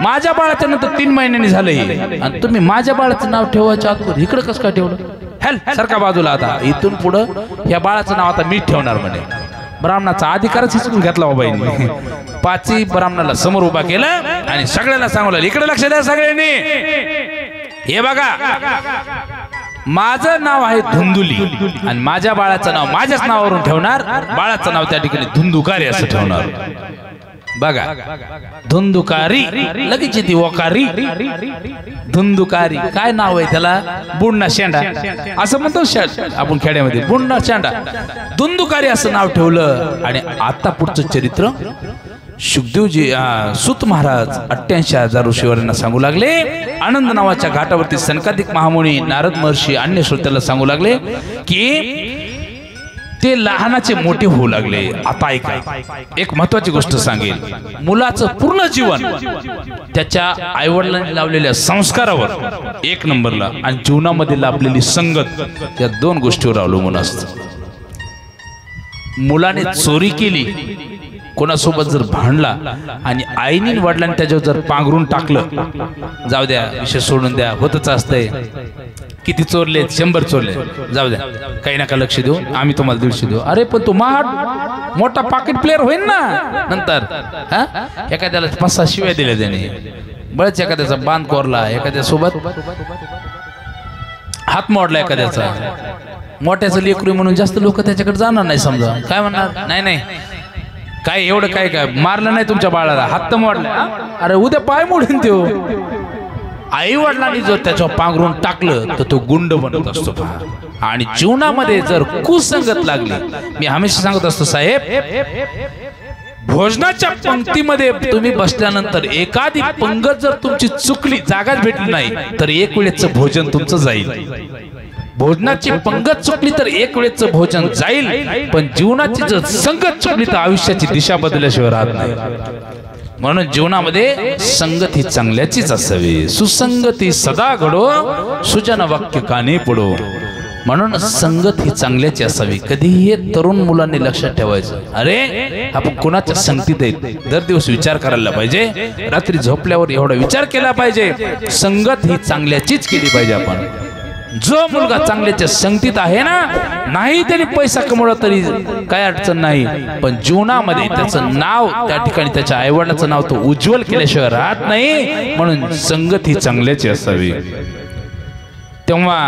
माझ्या बाळाच्या नंतर 3 महिन्यांनी झालंय आणि तुम्ही माझ्या बाळाचं नाव ठेवायच्या आतमध्ये इकडे कसं काय ठेवलं? हेल सारखा बाजूला. आता इथून पुढं या बाळाचं नाव आता मी ठेवणार म्हणे. ब्राह्मणाचा अधिकारच हिसकून घेतला बाबाईंनी. 5 ब्राह्मणाला समोर उभा केलं आणि सगळ्यांना सांगू इकडे लक्ष द्या सगळ्यांनी. हे बघा, माझं नाव आहे धुंदुली आणि माझ्या बाळाचं नाव माझ्याच नावावरून ठेवणार. बाळाचं नाव त्या ठिकाणी धुंदुकारी असं ठेवणार. बघा, धुंदुकारी लगेच ती ओकारी. धुंदुकारी काय नाव आहे त्याला? बुडणा शेंडा असं म्हणतो आपण खेड्यामध्ये. बुडणा शेंडा, धुंदुकारी असं नाव ठेवलं. आणि आता पुढचं चरित्र शुकदेवजी सुत महाराज 88,000 ऋषीवरांना सांगू लागले. आनंद नावाच्या घाटावरती सनकादिक महामुनी, नारद महर्षी, अन्य श्रोत्याला सांगू लागले की ते लहानाचे मोठे होऊ लागले. आता ऐका, एक महत्वाची गोष्ट सांगेल. मुलाचं पूर्ण जीवन त्याच्या आईवडिलांनी लावलेल्या संस्कारावर 1 नंबरला आणि जीवनामध्ये लाभलेली संगत, या 2 गोष्टीवर अवलंबून असतं. मुलाने चोरी केली, कोणासोबत जर भांडला आणि आईने वडिलांनी त्याच्यावर जर पांघरून टाकलं, जाऊ द्या विषय सोडून द्या, होतच असतंय. किती चोरले? 100 चोरले, जाऊ द्या काही नका लक्ष देऊ, आम्ही तुम्हाला 150 देऊ. अरे पण तू मोठा पॉकेट प्लेअर होईल ना नंतर. एखाद्याला 5-6 शिव्या दिल्या त्याने, बळच एखाद्याचा बांध कोरला, एखाद्या सोबत हात मोडला एखाद्याचा. मोठ्याचं लेकरू म्हणून जास्त लोक त्याच्याकडे जाणार नाही. समजा काय म्हणणार, नाही नाही काय एवढं काय काय मारलं नाही तुमच्या बाळाला, हात तर मोडला. अरे उद्या पाय मोडून देऊ. आई वडिलांनी जर त्याच्यावर पांघरून टाकलं तर तो गुंड बनत असतो पहा. आणि जीवनामध्ये जर कुसंगत लागली, मी हमेशा सांगत असतो साहेब, भोजनाच्या पंक्तीमध्ये तुम्ही बसल्यानंतर एखादी पंगत जर तुमची चुकली, जागाच भेटली नाही, तर एक वेळेचं भोजन तुमचं जाईल. भोजनाची पंगत चुकली तर एक वेळेचं भोजन जाईल, पण जीवनाची जर संगत चुकली तर आयुष्याची दिशा बदलल्याशिवाय राहत नाही. म्हणून जीवनामध्ये संगती चांगल्याचीच असावी. सुसंगती सदा घडो, सुजन वाक्य कानी पडो. म्हणून संगत ही चांगल्याची असावी. कधीही हे तरुण मुलांनी लक्षात ठेवायचं, अरे आपण कोणाच्या संगतीत आहेत दर दिवस विचार करायला पाहिजे. रात्री झोपल्यावर एवढा विचार केला पाहिजे, संगत ही चांगल्याचीच केली पाहिजे. आपण जो मुलगा चांगल्याच्या संगतीत आहे ना, नाही त्यांनी पैसा कमवला तरी काय अडचण नाही, पण जीवनामध्ये त्याचं नाव त्या ठिकाणी, त्याच्या आईवडिलाचं नाव तो उज्ज्वल केल्याशिवाय राहत नाही. म्हणून संगत ही चांगल्याची असावी. तेव्हा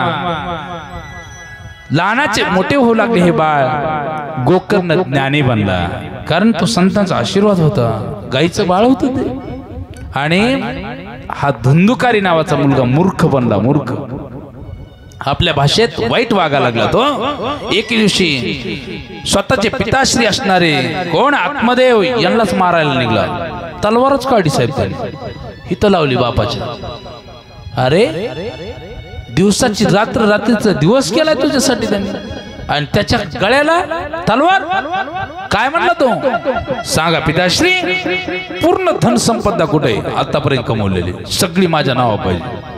लहानाचे मोठे होऊ लागले हे बाळ. गोकर्ण ज्ञानी बनला, कारण तो संतांचा आशीर्वाद होता. गाईचं बाळ होतं ते. आणि हा धुंदुकारी नावाचा मुलगा मूर्ख बनला. मूर्ख, आपल्या भाषेत वाईट वागा लागला तो. एक दिवशी स्वतःचे पिताश्री असणारे कोण आत्मदेव यांनाच मारायला निघाला. तलवारच काढली साहेब त्याने, हिथं लावली बापाच्या. अरे दिवसाची रात्र, रात्रीचा दिवस केलाय तुझ्यासाठी त्यांनी, आणि त्याच्या गळ्याला तलवार. काय म्हणला तो सांगा पिताश्री? पूर्ण धनसंपदा कुठे आतापर्यंत कमवलेली सगळी माझ्या नावा पाहिजे.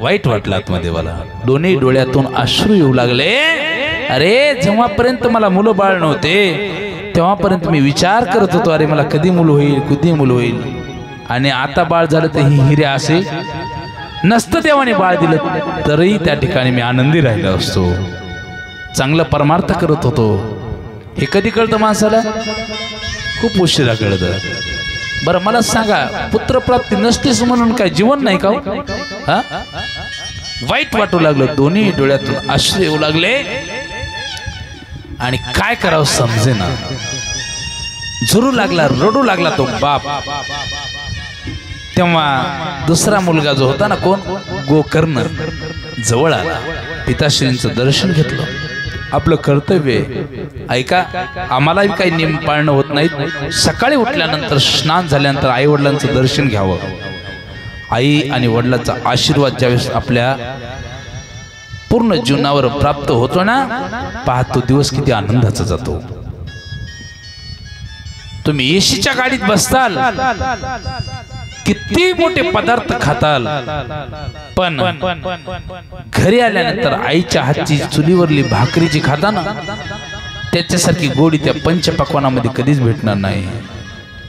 वाईट वाटलं आत्मदेवाला. दोन्ही डोळ्यातून अश्रू येऊ लागले. अरे जेव्हापर्यंत मला मुलं बाळ नव्हते तेव्हापर्यंत मी विचार करत होतो, अरे मला कधी मुलं होईल, कधी मुलं होईल. आणि आता बाळ झालं तर ही हिरे असे नसतं देवाने बाळ दिलं तरी त्या ठिकाणी मी आनंदी राहिलो असतो. चांगलं परमार्थ करत होतो. हे कधी कळतं माणसाला? खूप उशिरा कळतं. बरं मला सांगा, पुत्रप्राप्ती नसतेच म्हणून काय जीवन नाही का? हा, वाईट वाटू लागलं. दोन्ही डोळ्यातून अश्रू येऊ लागले आणि काय करावं समजेना. झुरू लागला, रडू लागला तो बाप. तेव्हा दुसरा मुलगा जो होता ना, कोण, गोकर्ण, जवळ आला. पिताश्रींचं दर्शन घेतलं. आपलं कर्तव्य ऐका, आम्हालाही काही नियम पाळणं होत नाहीत. सकाळी उठल्यानंतर स्नान झाल्यानंतर आई वडिलांचं दर्शन घ्यावं. आई आणि वडिलांचा आशीर्वाद ज्यावेळेस आपल्या पूर्ण जीवनावर प्राप्त होतो ना, पाहतो दिवस किती आनंदाचा जातो. तुम्ही एसीच्या गाडीत बसताल, किती मोठे पदार्थ खाताल, पण घरी आल्यानंतर आईच्या हातची चुलीवरली भाकरीची खाता ना, त्याच्यासारखी गोडी त्या पंचपक्वानामध्ये कधीच भेटणार नाही.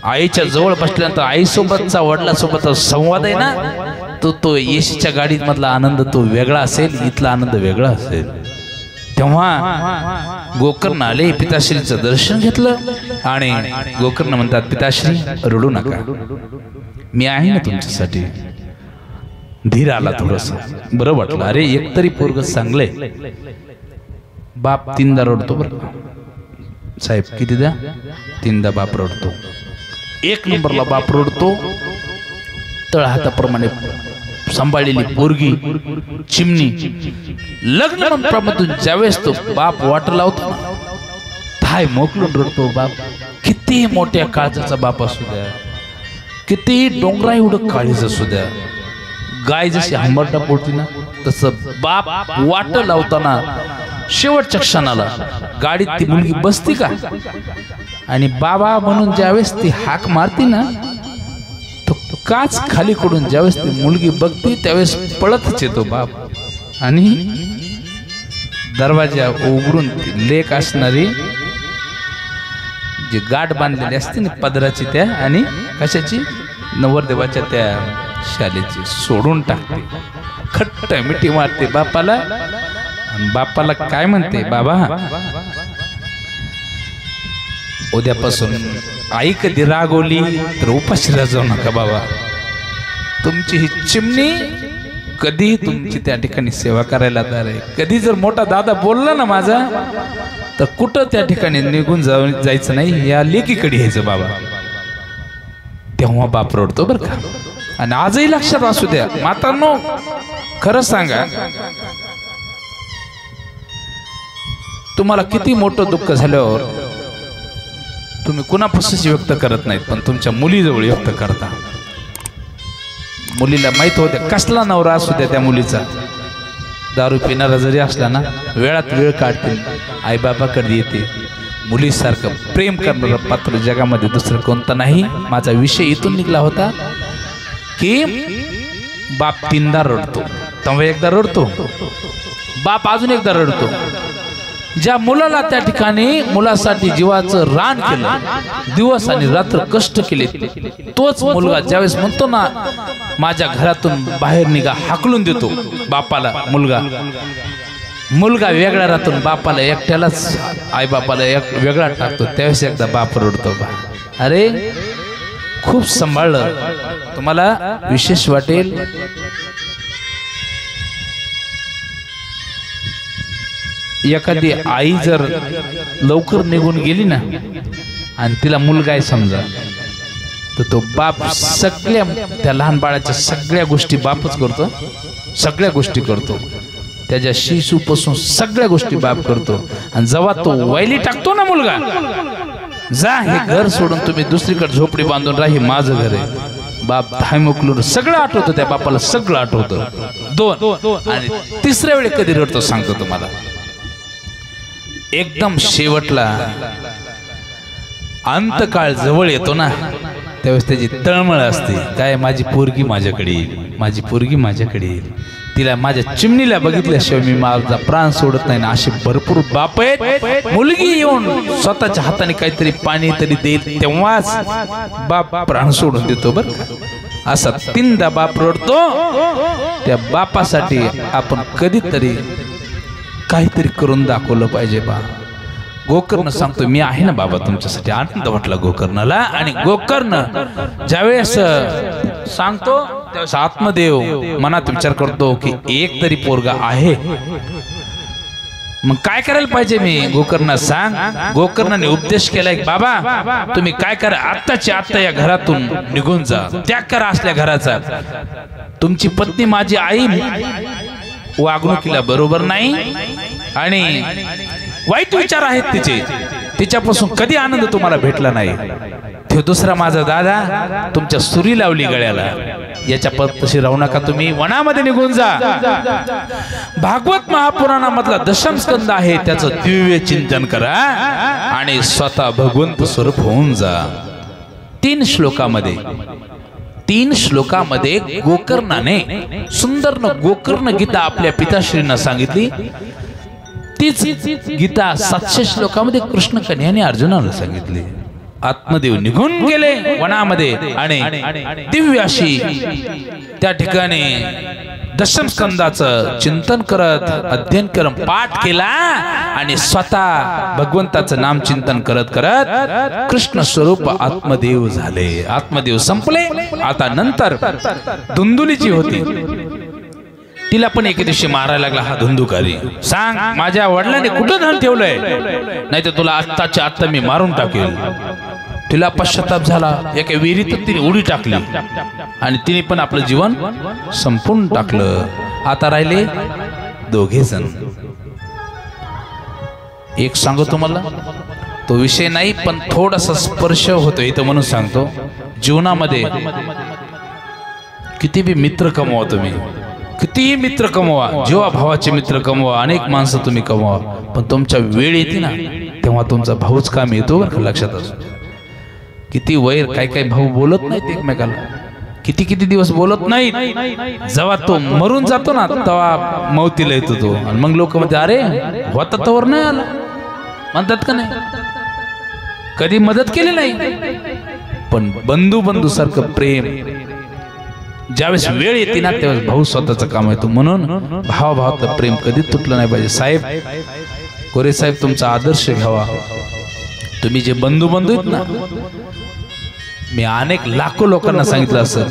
आईच्या जवळ बसल्यानंतर आईसोबतचा, वडिलांसोबतचा संवाद आहे ना, तो एसीच्या गाडीत मधला आनंद तो वेगळा असेल, इथला आनंद वेगळा असेल. तेव्हा गोकर्ण आले, पिताश्रींचं दर्शन घेतलं आणि गोकर्ण म्हणतात, पिताश्री रडू नका, मी आहे ना तुमच्यासाठी. धीर आला थोडस, बरं वाटलं. अरे एकतरी पोरग चांगलंय. बाप तीनदा रडतो बरं साहेब, किती द्या? तीनदा बाप रडतो. एक नंबरला बाप रडतो. तळहाताप्रमाणे सांभाळलेली पोरगी चिमणी लग्नानंतरामधून ज्यावेळेस तो बाप वाट लावतो ना, थाय मोकलून रडतो बाप. किती मोठ्या काळजाचा बाप असू द्या, किती डोंगरा एवढं काळीज असू द्या, गाय जशी हंबरटा पोळती ना, तसं बाप वाट लावताना शेवटच्या क्षणाला गाडीत ती मुलगी बसती का, आणि बाबा म्हणून ज्यावेळेस ती हाक मारती ना, तो काच खाली कडून ज्यावेळेस ती मुलगी बघती त्यावेळेस पळतच येतो बाप. आणि दरवाजा उघडून लेक असणारी जी गाठ बांधलेली असते ना पदराची, त्या आणि कशाची, नवरदेवाच्या त्या शालेची, सोडून टाकते. खट्ट मिठी मारते बापाला. आणि बापाला काय म्हणते, बाबा उद्यापासून आई कधी रागवली तर उपाशी जाऊ नका बाबा. तुमची ही चिमणी कधी तुमची त्या ठिकाणी सेवा करायला तयार आहे. कधी जर मोठा दादा बोलला ना माझा, तर कुठं त्या ठिकाणी निघून जायचं नाही, या लेकीकडे यायचं बाबा. तेव्हा बाप रडतो बरं का. आणि आजही लक्षात असू द्या मातांनो, खरं सांगा, तुम्हाला किती मोठं दुःख झाल्यावर तुम्ही कुणापासून व्यक्त करत नाहीत, पण तुमच्या मुलीजवळ व्यक्त करता. मुलीला माहित होते कसला नवरा असू द्या त्या मुलीचा, दारू पिणारा जरी असला ना, वेळात वेळ काढते, आईबाबाकडे येते. मुलीसारखं प्रेम करणारं पात्र जगामध्ये दुसरं कोणतं नाही. माझा विषय इथून निघला होता की बाप 3दा रडतो, तेव्हा एकदा रडतो, बाप अजून एकदा रडतो. ज्या मुलाला त्या ठिकाणी मुलासाठी जीवाचं रान केलं, दिवस आणि रात्र कष्ट केले, तोच मुलगा ज्यावेळेस म्हणतो ना माझ्या घरातून बाहेर निघा, हाकलून देतो बापाला. मुलगा वेगळा राहतून बापाला एकट्यालाच, आई बापाला वेगळा टाकतो, त्यावेळेस एकदा बाप रडतो. अरे खूप सांभाळलं. तुम्हाला विशेष वाटेल, एखादी आई जर लवकर निघून गेली ना आणि तिला मुलगा आहे समजा, तर तो बाप सगळ्या त्या लहान बाळाच्या सगळ्या गोष्टी बापच करतो, सगळ्या गोष्टी करतो, त्याच्या शिशूपासून सगळ्या गोष्टी बाप करतो. आणि जेव्हा तो वैली टाकतो ना मुलगा, जा हे घर सोडून तुम्ही दुसरीकडे झोपडी बांधून राही, माझं घर आहे, बाप धाय मोकलून सगळं आठवतं त्या बापाला, सगळं आठवतं. 2 आणि तिसऱ्या वेळी कधी रडतो सांगतो तुम्हाला. एकदम शेवटला अंतकाळ जवळ येतो ना, त्यावेळेस त्याची तळमळ असते, काय माझी पोरगी माझ्याकडे येईल, माझी पोरगी माझ्याकडे येईल, तिला माझ्या चिमणीला बघितल्याशिवाय मी माझा प्राण सोडत नाही ना. असे भरपूर बाप आहेत, मुलगी येऊन स्वतःच्या हाताने काहीतरी पाणी तरी देईल तेव्हाच बाप प्राण सोडून देतो. बर असा 3दा बाप रडतो. त्या बापासाठी आपण कधीतरी काहीतरी करून दाखवलं पाहिजे. बा गोकर्ण सांगतो, मी आहे ना बाबा तुमच्यासाठी. आनंद वाटला गोकर्णाला. आणि गोकर्ण ज्यावेळेस सांगतो त्यावेळेस आत्मदेव मनात विचार करतो की एक तरी पोरगा आहे, मग काय करायला पाहिजे मी. गोकर्ण सांग. गोकर्णाने उपदेश केलाय, बाबा तुम्ही काय करा, आत्ताच्या आत्ता या घरातून निघून जा, त्याग करा असल्या घराचा. तुमची पत्नी माझी आई वागणुकीला बरोबर नाही आणि वाईट विचार आहेत तिचे, तिच्यापासून कधी आनंद तुम्हाला भेटला नाही. तो दुसरा माझा दादा तुमच्या सुरी लावली गळ्याला, याच्या पद्धतीशी राहू नका, तुम्ही वनामध्ये निघून जा. भागवत महापुराणामधला 10म स्कंद आहे, त्याचं दिव्य चिंतन करा आणि स्वतः भगवंत स्वरूप होऊन जा. 3 श्लोकामध्ये गोकर्णाने सुंदरनं गोकर्ण गीता आपल्या पिताश्रींना सांगितली. तीच गीता 700 श्लोकामध्ये कृष्ण कन्याने अर्जुनाला सांगितली. आत्मदेव निघून गेले वनामध्ये आणि दिव्य अशी त्या ठिकाणी 10म स्कंदाचं चिंतन करत, अध्ययन करत, पाठ केला आणि स्वतः भगवंताचं नाम चिंतन करत करत कृष्ण स्वरूप आत्मदेव झाले. आत्मदेव संपले. आता नंतर धुंदुलीची होती, तिला पण एके दिवशी मारायला लागला हा धुंदुकारी. सांग माझ्या वडिलांनी कुठं धन ठेवलंय, नाही तर तुला आत्ताच्या आत्ता मी मारून टाकेल. तिला पश्चाताप झाला, एका विहिरीत तिने उडी टाकली आणि तिने पण आपलं जीवन संपून टाकलं. आता राहिले 2 जण. एक सांगतो तुम्हाला, तो विषय नाही पण थोडासा स्पर्श होतो इथं म्हणून सांगतो. जीवनामध्ये किती बी मित्र कमवा, तुम्ही कितीही मित्र कमवा, जीवा भावाचे मित्र कमवा, अनेक माणसं तुम्ही कमवा, पण तुमच्या वेळ येते ना तेव्हा तुमचा भाऊच काम येतो. बरं का लक्षात असो. किती वैर, काही भाऊ बोलत नाहीत एकमेकाला, किती दिवस बोलत नाहीत. जेव्हा तो मरून जातो ना तेव्हा मौतीला येतो तो. आणि मग लोक म्हणतात अरे होता तोवर नाही आला, म्हणतात का नाही, कधी मदत केली नाही. पण बंधू सारखं प्रेम ज्यावेळेस वेळ येते ना त्यावेळेस भाऊ स्वतःचं काम येतो. म्हणून भावाभावातलं प्रेम कधी तुटलं नाही पाहिजे. साहेब गोरे साहेब, तुमचा आदर्श घ्यावा. तुम्ही जे बंधू आहेत ना, मी अनेक लाखो लोकांना सांगितलं असं,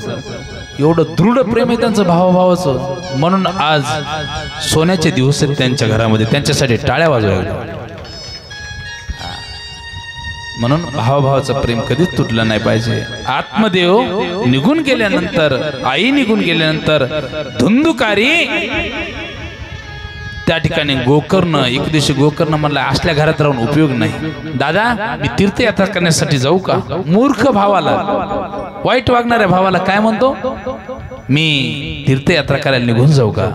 एवढं दृढ प्रेम आहे त्यांचं भावाभावाचं. म्हणून आज सोन्याचे दिवस आहेत त्यांच्या घरामध्ये, त्यांच्यासाठी टाळ्या वाजवायला. म्हणून भावाभावाचं प्रेम कधीच तुटलं नाही पाहिजे. आत्मदेव निघून गेल्यानंतर, आई निघून गेल्यानंतर धुंदुकारी त्या ठिकाणी गोकर्ण, एक दिवशी गोकर्ण म्हणला असल्या घरात राहून उपयोग नाही. दादा मी तीर्थयात्रा करण्यासाठी जाऊ का? मूर्ख भावाला, वाईट वागणाऱ्या भावाला काय म्हणतो, मी तीर्थयात्रा करायला निघून जाऊ का?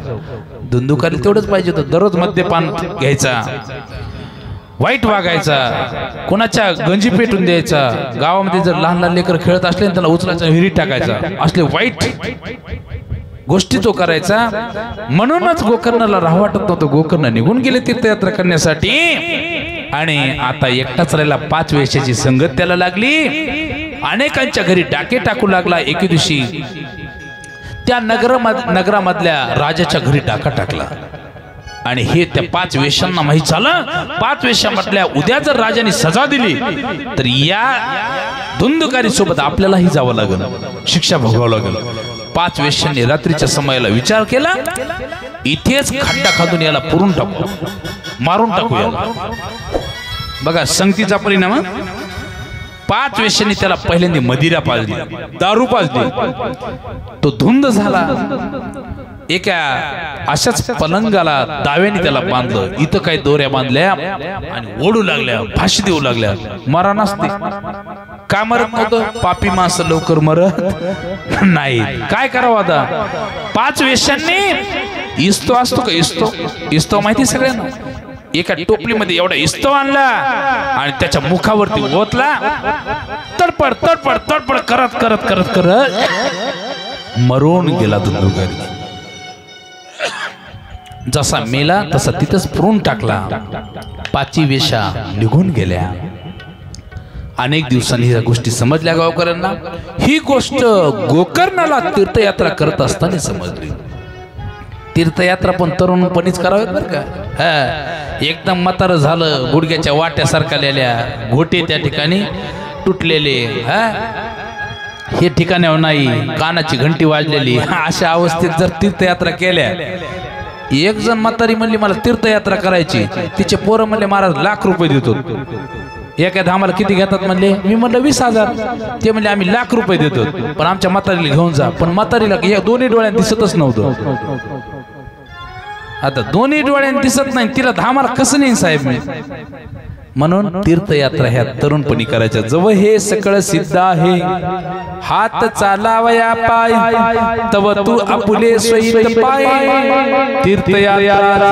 धुंदुकारी तेवढंच पाहिजे होतं, दररोज मद्यपान घ्यायचा, वाईट वागायचा, कोणाच्या गंजी पेटून द्यायचा, गावामध्ये जर लहान लहान लेकर खेळत असले त्याला उचलायचा, विहिरीत टाकायचा, असले वाईट गोष्टी तो करायचा. म्हणूनच गोकर्णाला राहू वाटत नव्हतं. गोकर्ण निघून गेले तीर्थयात्रा करण्यासाठी आणि आता एकटाच राहिला. 5 वेश्याची संगत त्याला लागली. अनेकांच्या घरी डाके टाकू लागला. एके दिवशी त्या नगरामधल्या राजाच्या घरी डाका टाकला आणि हे त्या 5 वेश्यांना माहित झालं. 5 वेश्या म्हटल्या उद्या जर राजाने सजा दिली तर या धुंदुकारी सोबत आपल्यालाही जावं लागेल, शिक्षा भोगावं लागेल. 5 वेश्यांनी रात्रीच्या समयाला विचार केला, इथेच खड्डा खांदून याला पुरून टाकू, मारून टाकू याला. बघा संगतीचा परिणाम. 5 वेश्यांनी त्याला पहिल्यांदा मदिरा पाजली, दारू पाजली. तो धुंद झाला. एका अशाच पलंगाला दाव्याने त्याला बांधलं. इथं काही दोऱ्या बांधल्या आणि ओढू लागल्या, फाशी देऊ लागल्या. मरा नसते का? मरत नव्हतं. पापी माणसं लवकर मरत नाही. काय करावं आता? 5 वेश्यांनी इस्तो असतो का, इस्तो माहिती सगळ्यांना, एका टोपलीमध्ये एवढा इस्तो आणला आणि त्याच्या मुखावरती ओतला. तडपड तडपड तडपड करत करत करत करत मरून गेला धुंदुकारी. जसा मेला तसा तिथंच पुरून टाकला. 5 वेश्या निघून गेल्या. अनेक दिवसांनी ह्या गोष्टी समजल्या गावकऱ्यांना. ही गोष्ट गोकर्णाला तीर्थयात्रा करत असताना समजली. तीर्थयात्रा पण तरुणपणीच करावेत बरं का. एकदम म्हातारं झालं, गुडघ्याच्या वाट्या सारखलेल्या, घोटे त्या ठिकाणी तुटलेले, हे ठिकाणावर नाही, कानाची घंटी वाजलेली, अशा अवस्थेत जर तीर्थयात्रा केल्या. एक जण म्हातारी म्हणली मला तीर्थयात्रा करायची. तिचे पोरं म्हणले महाराज ₹1,00,000 देतो. एखाद्या आम्हाला किती घेतात म्हणले. मी म्हणलं 20,000. ते म्हणले आम्ही ₹1,00,000 देतो पण आमच्या म्हातारीला घेऊन जा. पण म्हातारीला या दोन्ही डोळ्यात दिसतच नव्हतं. आता दोन्ही डोळ्यात दिसत नाही, तिला धामाला कसं नाही साहेब. म्हणून तीर्थयात्रा ह्या तरुणपणी करायच्या. जवळ हे सगळं सिद्ध आहे, हात चालावया पाय, तव तू आपुले स्वैत पाय, तीर्थयात्रा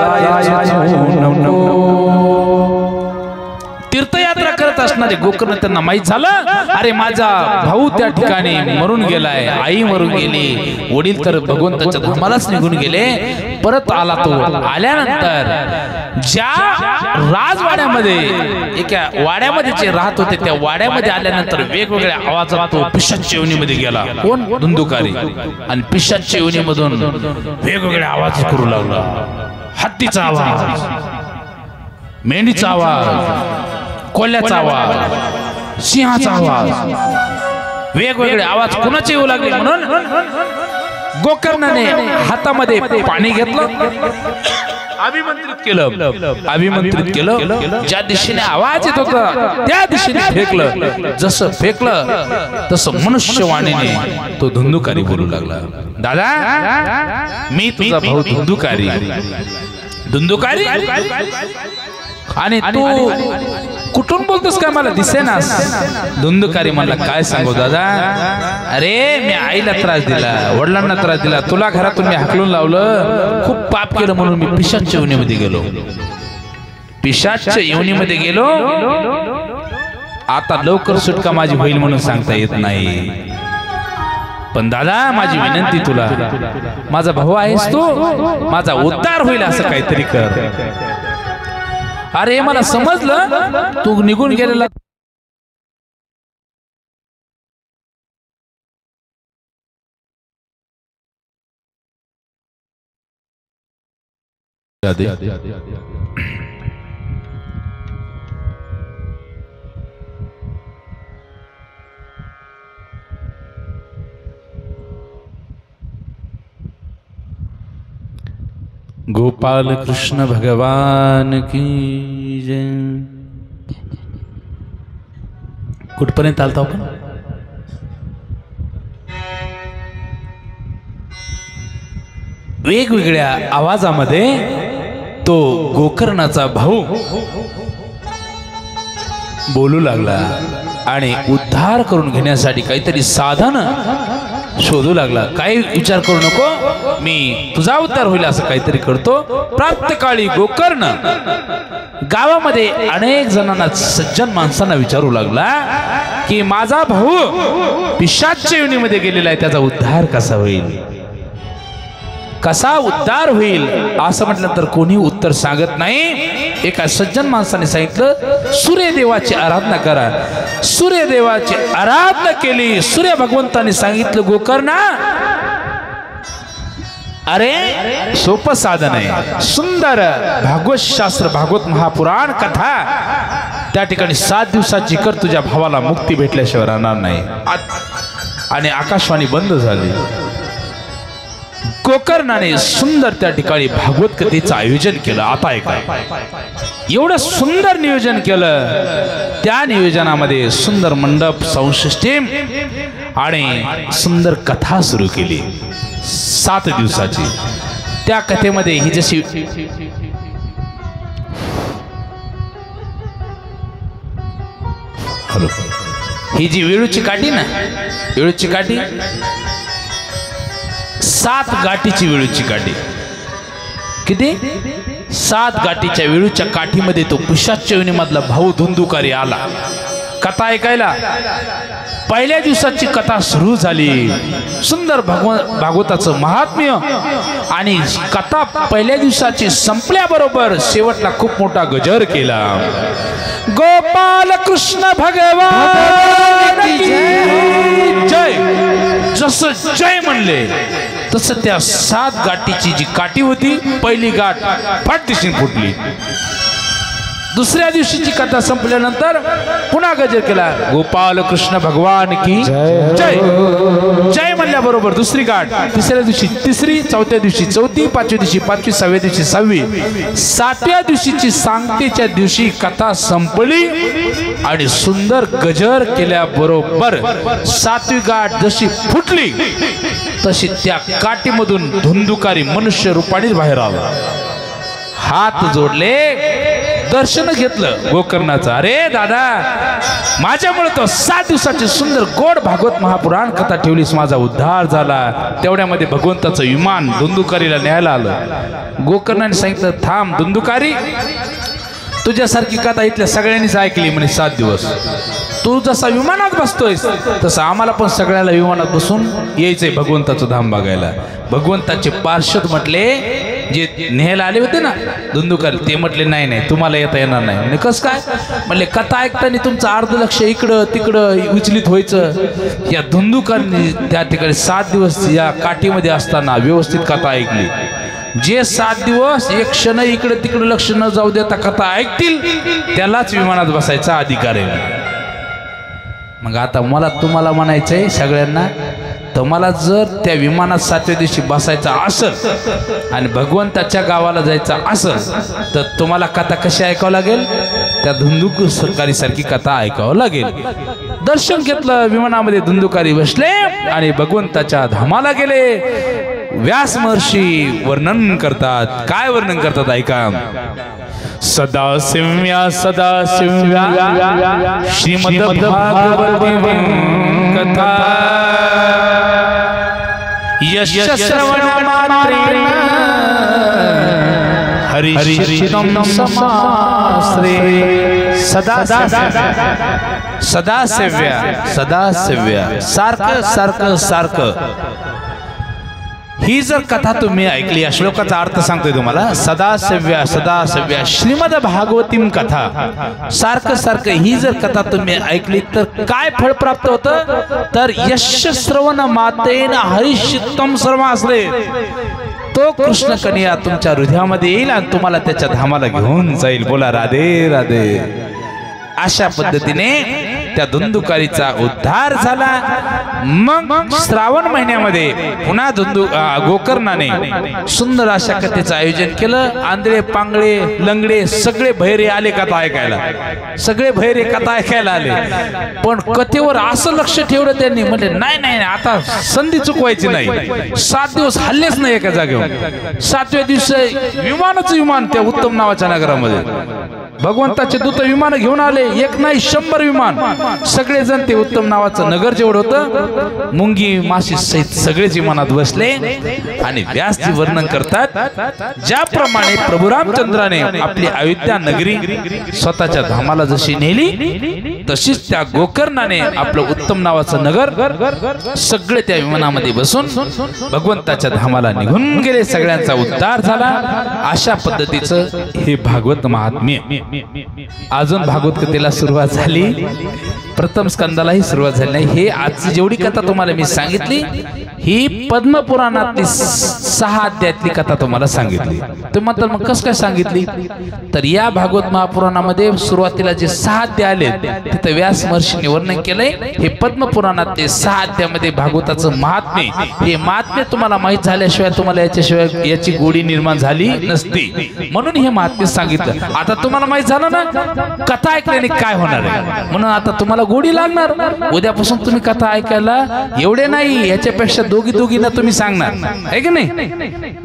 तीर्थयात्रा करत असणारे गोकर्ण त्यांना माहित झालं, अरे माझा भाऊ त्या ठिकाणी मरून गेलाय, आई मरून गेली, वडील तर भगवंताच्या धामालाच निघून गेले. परत आला तो. आल्यानंतर ज्या राजवाड्यामध्ये एका वाड्यामध्ये जे राहत होते त्या वाड्यामध्ये आल्यानंतर वेगवेगळ्या आवाजात तो पिशाच्च्या योनीमध्ये गेला. कोण? धुंदुकारी. आणि पिशाच्च्या योनीमधून वेगवेगळे आवाज करू लागला. हत्तीचा आवाज, मेंढीचा आवाज, कोल्ह्याचा आवाज, सिंहाचा आवाज, वेगवेगळे आवाज कुणाचे येऊ लागले. म्हणून गोकर्णाने हातामध्ये पाणी घेतलं, अभिमंत्रित केलं. ज्या दिशेने आवाज येत होता त्या दिशेने फेकलं. जसं फेकलं तसं मनुष्यवाणीने तो धुंदुकारी बोलू लागला. दादा मी तुझा भाऊ धुंदुकारी. धुंदुकारी आणि तू कुठून बोलतोस काय मला दिसेनास. धुंदुकारी मला काय सांगू दादा, अरे मी आईला त्रास दिला, वडिलांना त्रास दिला, तुला घरातून मी हाकलून लावलं, खूप पाप केलं म्हणून मी पिशाच्च्या योनीमध्ये गेलो. पिशाच्च्या योनीमध्ये गेलो. आता लवकर सुटका माझी होईल म्हणून सांगता येत नाही. पण दादा माझी विनंती तुला, माझा भाऊ आहेस तू, माझा उद्धार होईल असं काहीतरी कर. अरे मला समजलं तू निघून गेलेला. गोपाल कृष्ण भगवान की जय. कुठपर्यंत आलतो आपण? वेगवेगळ्या आवाजामध्ये तो गोकर्णाचा भाऊ बोलू लागला आणि उद्धार करून घेण्यासाठी काहीतरी साधन शोधू लागला. काही विचार करू नको, मी तुझा उद्धार होईल असं काहीतरी करतो. प्रातःकाळी गोकर्ण गावामध्ये अनेक जणांना, सज्जन माणसांना विचारू लागला की माझा भाऊ पिशाच्य योनीमध्ये गेलेला आहे, त्याचा उद्धार कसा होईल, कसा उद्धार होईल असं म्हटलं तर कोणी उत्तर सांगत नाही. एका सज्जन माणसाने सांगितलं सूर्यदेवाची आराधना करा. सूर्यदेवाची आराधना केली. सूर्य भगवंताने सांगितलं गोकर्णा, अरे सोपं साधन आहे, सुंदर भागवत शास्त्र, भागवत महापुराण कथा त्या ठिकाणी 7 दिवसाची कर, तुझ्या भावाला मुक्ती भेटल्याशिवाय राहणार नाही. आणि आकाशवाणी बंद झाली. गोकर्णाने सुंदर त्या ठिकाणी भागवत कथेचं आयोजन केलं. आता ऐका, एवढं सुंदर नियोजन केलं. त्या नियोजनामध्ये सुंदर मंडप, साऊंड सिस्टीम आणि सुंदर कथा सुरू केली 7 दिवसाची. त्या कथेमध्ये ही जशी ही जी वेळूची काठी ना, वेळूची काठी 7 गाठीची वेळूची काठी. किती? 7 गाठीच्या वेळूच्या काठीमध्ये तो पिशाच्य योनीमधला भाऊ धुंदुकारी आला कथा ऐकायला. पहिल्या दिवसाची कथा सुरू झाली. सुंदर भागवताचं महात्म्य आणि कथा पहिल्या दिवसाची संपल्याबरोबर शेवटला खूप मोठा गजर केला. गोपाल कृष्ण भगवान की जय. जसं जय म्हणले तसं त्या 7 गाठीची जी काठी होती, पहिली गाठ फाट दिशेने फुटली. दुसऱ्या दिवशीची कथा संपल्यानंतर पुन्हा गजर केला, गोपाल कृष्ण भगवान की जय. जय म्हणल्याबरोबर दुसरी गाठ, तिसऱ्या दिवशी तिसरी, चौथ्या दिवशी चौथी, 5व्या दिवशी 5वी, 6व्या दिवशी 6वी, 7व्या दिवशीची सांगतेच्या दिवशी कथा संपली आणि सुंदर गजर केल्याबरोबर 7वी गाठ जशी फुटली तशी त्या काठीमधून धुंदुकारी मनुष्य रूपाने बाहेर आला. हात जोडले, दर्शन घेतलं गोकर्णाचं. अरे दादा, माझ्यामुळे तो 7 दिवसाची सुंदर गोड भागवत महापुराण कथा ठेवलीस, माझा उद्धार झाला. तेवढ्यामध्ये भगवंताचं विमान धुंदुकारीला न्यायला आलं. गोकर्णाने सांगितलं, थांब धुंदुकारी, तुझ्यासारखी कथा इथल्या सगळ्यांनीच ऐकली म्हणे 7 दिवस. तू जसा विमानात बसतोयस तसं आम्हाला पण सगळ्याला विमानात बसून यायचंय भगवंताचं धाम बघायला. भगवंताचे पार्षद म्हटले, जे न्यायला आले होते ना धुंदुकारी, ते म्हटले नाही नाही तुम्हाला येता येणार नाही. म्हणजे कसं काय? म्हणले कथा ऐकताना तुमचं अर्ध लक्ष इकडं तिकडं विचलित व्हायचं. या धुंदुकारीने त्या ठिकाणी 7 दिवस या काठीमध्ये असताना व्यवस्थित कथा ऐकली. जे 7 दिवस एक क्षण इकडे तिकडे लक्ष न जाऊ देता कथा ऐकतील त्यालाच विमानात बसायचा अधिकार आहे. मग आता मला तुम्हाला म्हणायचंय सगळ्यांना, तुम्हाला जर त्या विमानात 7व्या दिवशी बसायचं असेल आणि भगवंताच्या गावाला जायचं असेल तर तुम्हाला कथा कशी ऐकावं लागेल? त्या धुंदुकारी सारखी कथा ऐकावं लागेल. दर्शन घेतलं, विमानामध्ये धुंदुकारी बसले आणि भगवंताच्या धामाला गेले. व्यास महर्षी वर्णन करतात. काय वर्णन करतात ऐका. सदाशिव्या सदाशिव्या श्रीमद् भागवती कथा यश श्रवण मात्रेण हरिश्चित्तं समाश्रे. सदाशिव्या सदाशिव्या सारखं सारखं सारखं. ही जर कथा तुम्ही ऐकली, या श्लोकाचा अर्थ सांगतोय तुम्हाला. सदाशिव्या सदाशिव्या श्रीमद भागवतीम कथा, सारखं सारखं ही जर कथा तुम्ही ऐकली तर काय फळ प्राप्त होतं? तर यश श्रवण मातेन हरिश्चित्तं सर्वाश्रे. तो कृष्ण कन्या तुमच्या हृदयामध्ये येईल आणि तुम्हाला त्याच्या धामाला घेऊन जाईल. बोला राधे राधे. अशा पद्धतीने त्या धुंदुकारीचा उद्धार झाला। मग श्रावण महिन्यामध्ये पुन्हा गोकर्णाने सुंदर अशा कथेचं आयोजन केलं। आंधळे पांगळे लंगडे सगळे भैरे आले कथा ऐकायला, सगळे भैरे कथा ऐकायला आले। पण कथेवर असं लक्ष ठेवलं त्यांनी, म्हणजे नाही नाही आता संधी चुकवायची नाही। 7 दिवस हल्लेच नाही एका जागेवर। 7व्या दिवशी विमान त्या उत्तम नावाच्या नगरामध्ये भगवंताचे दूत विमान घेऊन आले, एक नाही 100 विमान। सगळेजण ते उत्तम नावाचं नगर जेवढं होतं मुंगी माशी सहित सगळेच विमानात बसले। आणि व्यासजी वर्णन करतात, ज्याप्रमाणे प्रभू रामचंद्राने आपली अयोध्या नगरी स्वतःच्या धामाला जशी नेली, तशीच त्या गोकर्णाने आपलं उत्तम नावाचं नगर सगळे त्या विमानामध्ये बसून भगवंताच्या धामाला निघून गेले। सगळ्यांचा उद्धार झाला। अशा पद्धतीचं हे भागवत महात्म्य। अजून भागवत कथेला सुरुवात झाली, प्रथम स्कंदालाही सुरुवात झाली नाही। हे आजची जेवढी कथा तुम्हाला मी सांगितली ही पद्मपुराणातली 6 अध्यायातली कथा तुम्हाला सांगितली। तुम्ही म्हणता मग कसं काय सांगितली, तर या भागवत महापुराणामध्ये सुरुवातीला जे 6 अध्याय आले तिथे व्यास महर्षींनी वर्णन केलंय। हे पद्मपुराणातले 6 अध्यायामध्ये भागवताचं महात्म्य, हे महात्म्य तुम्हाला माहित झाल्याशिवाय तुम्हाला याच्याशिवाय याची गोडी निर्माण झाली नसती, म्हणून हे महात्म्य सांगितलं। आता तुम्हाला माहित झालं ना कथा ऐकल्याने काय होणार आहे, म्हणून आता तुम्हाला गोडी लागणार। उद्यापासून तुम्ही कथा ऐकायला एवढे नाही, याच्यापेक्षा दोघींना तुम्ही सांगणार आहे की नाही,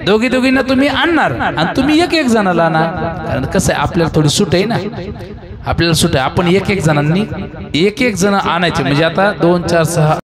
दोघींना तुम्ही आणणार आणि तुम्ही एक जणाला आणा। कारण कसं आहे आपल्याला थोडी सूट आहे ना, आपल्याला सूट आहे। आपण एक जणांनी एक जण आणायचे, म्हणजे आता 2 4 6